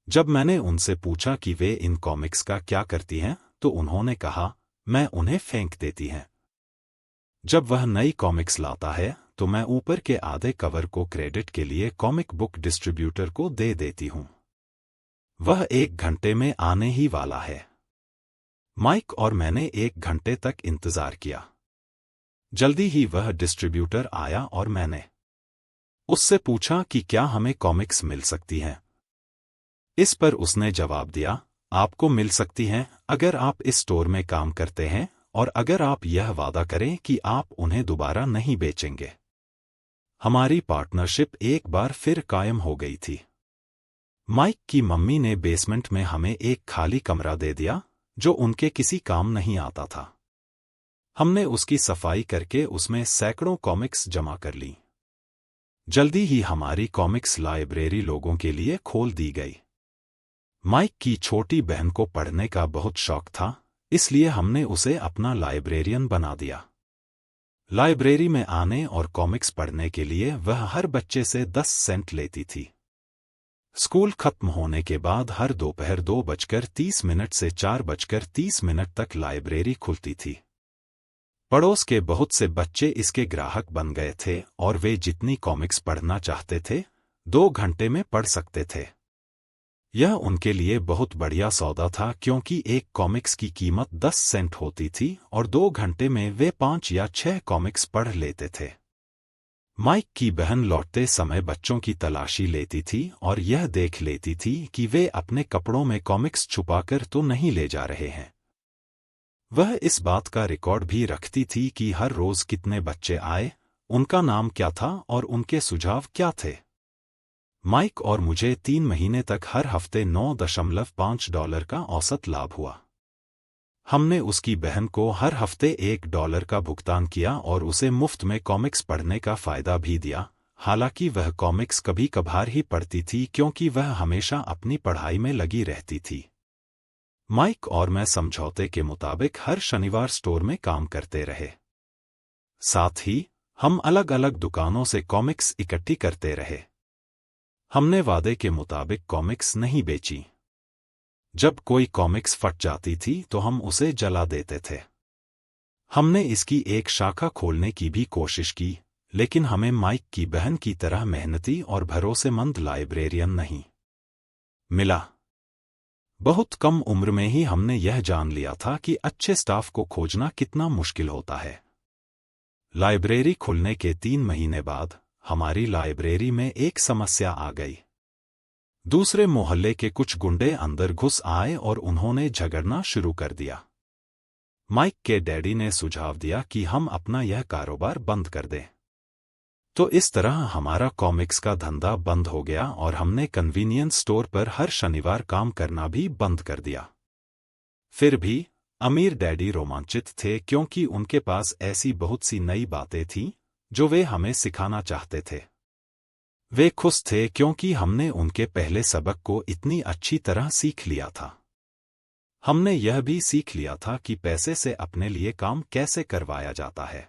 जब मैंने उनसे पूछा कि वे इन कॉमिक्स का क्या करती हैं, तो उन्होंने कहा, मैं उन्हें फेंक देती हैं। जब वह नई कॉमिक्स लाता है तो मैं ऊपर के आधे कवर को क्रेडिट के लिए कॉमिक बुक डिस्ट्रीब्यूटर को दे देती हूं। वह 1 घंटे में आने ही वाला है। माइक और मैंने 1 घंटे तक इंतजार किया। जल्दी ही वह डिस्ट्रीब्यूटर आया और मैंने उससे पूछा कि क्या हमें कॉमिक्स मिल सकती हैं। इस पर उसने जवाब दिया, आपको मिल सकती हैं अगर आप इस स्टोर में काम करते हैं और अगर आप यह वादा करें कि आप उन्हें दोबारा नहीं बेचेंगे। हमारी पार्टनरशिप एक बार फिर कायम हो गई थी। माइक की मम्मी ने बेसमेंट में हमें एक खाली कमरा दे दिया जो उनके किसी काम नहीं आता था। हमने उसकी सफाई करके उसमें सैकड़ों कॉमिक्स जमा कर ली। जल्दी ही हमारी कॉमिक्स लाइब्रेरी लोगों के लिए खोल दी गई। माइक की छोटी बहन को पढ़ने का बहुत शौक था, इसलिए हमने उसे अपना लाइब्रेरियन बना दिया। लाइब्रेरी में आने और कॉमिक्स पढ़ने के लिए वह हर बच्चे से 10 सेंट लेती थी। स्कूल खत्म होने के बाद हर दोपहर 2:30 से 4:30 तक लाइब्रेरी खुलती थी। पड़ोस के बहुत से बच्चे इसके ग्राहक बन गए थे और वे जितनी कॉमिक्स पढ़ना चाहते थे 2 घंटे में पढ़ सकते थे। यह उनके लिए बहुत बढ़िया सौदा था क्योंकि एक कॉमिक्स की कीमत 10 सेंट होती थी और 2 घंटे में वे 5 या 6 कॉमिक्स पढ़ लेते थे। माइक की बहन लौटते समय बच्चों की तलाशी लेती थी और यह देख लेती थी कि वे अपने कपड़ों में कॉमिक्स छुपाकर तो नहीं ले जा रहे हैं। वह इस बात का रिकॉर्ड भी रखती थी कि हर रोज कितने बच्चे आए, उनका नाम क्या था और उनके सुझाव क्या थे। माइक और मुझे 3 महीने तक हर हफ्ते $9.5 का औसत लाभ हुआ। हमने उसकी बहन को हर हफ्ते $1 का भुगतान किया और उसे मुफ्त में कॉमिक्स पढ़ने का फायदा भी दिया। हालांकि वह कॉमिक्स कभी कभार ही पढ़ती थी क्योंकि वह हमेशा अपनी पढ़ाई में लगी रहती थी। माइक और मैं समझौते के मुताबिक हर शनिवार स्टोर में काम करते रहे। साथ ही हम अलग अलग दुकानों से कॉमिक्स इकट्ठी करते रहे। हमने वादे के मुताबिक कॉमिक्स नहीं बेची। जब कोई कॉमिक्स फट जाती थी तो हम उसे जला देते थे। हमने इसकी एक शाखा खोलने की भी कोशिश की, लेकिन हमें माइक की बहन की तरह मेहनती और भरोसेमंद लाइब्रेरियन नहीं मिला। बहुत कम उम्र में ही हमने यह जान लिया था कि अच्छे स्टाफ को खोजना कितना मुश्किल होता है। लाइब्रेरी खुलने के 3 महीने बाद हमारी लाइब्रेरी में एक समस्या आ गई। दूसरे मोहल्ले के कुछ गुंडे अंदर घुस आए और उन्होंने झगड़ना शुरू कर दिया। माइक के डैडी ने सुझाव दिया कि हम अपना यह कारोबार बंद कर दें। तो इस तरह हमारा कॉमिक्स का धंधा बंद हो गया और हमने कन्वीनियंस स्टोर पर हर शनिवार काम करना भी बंद कर दिया। फिर भी अमीर डैडी रोमांचित थे क्योंकि उनके पास ऐसी बहुत सी नई बातें थीं जो वे हमें सिखाना चाहते थे। वे खुश थे क्योंकि हमने उनके पहले सबक को इतनी अच्छी तरह सीख लिया था। हमने यह भी सीख लिया था कि पैसे से अपने लिए काम कैसे करवाया जाता है।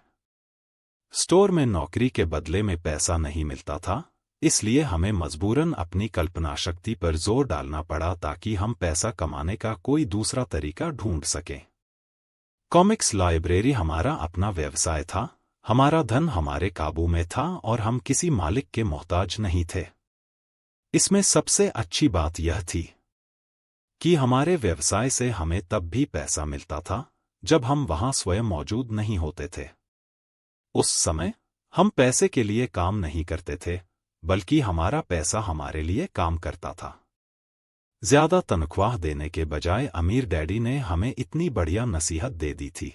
स्टोर में नौकरी के बदले में पैसा नहीं मिलता था, इसलिए हमें मजबूरन अपनी कल्पनाशक्ति पर जोर डालना पड़ा ताकि हम पैसा कमाने का कोई दूसरा तरीका ढूंढ सकें। कॉमिक्स लाइब्रेरी हमारा अपना व्यवसाय था, हमारा धन हमारे काबू में था और हम किसी मालिक के मोहताज नहीं थे। इसमें सबसे अच्छी बात यह थी कि हमारे व्यवसाय से हमें तब भी पैसा मिलता था जब हम वहां स्वयं मौजूद नहीं होते थे। उस समय हम पैसे के लिए काम नहीं करते थे, बल्कि हमारा पैसा हमारे लिए काम करता था। ज्यादा तनख्वाह देने के बजाय अमीर डैडी ने हमें इतनी बढ़िया नसीहत दे दी थी।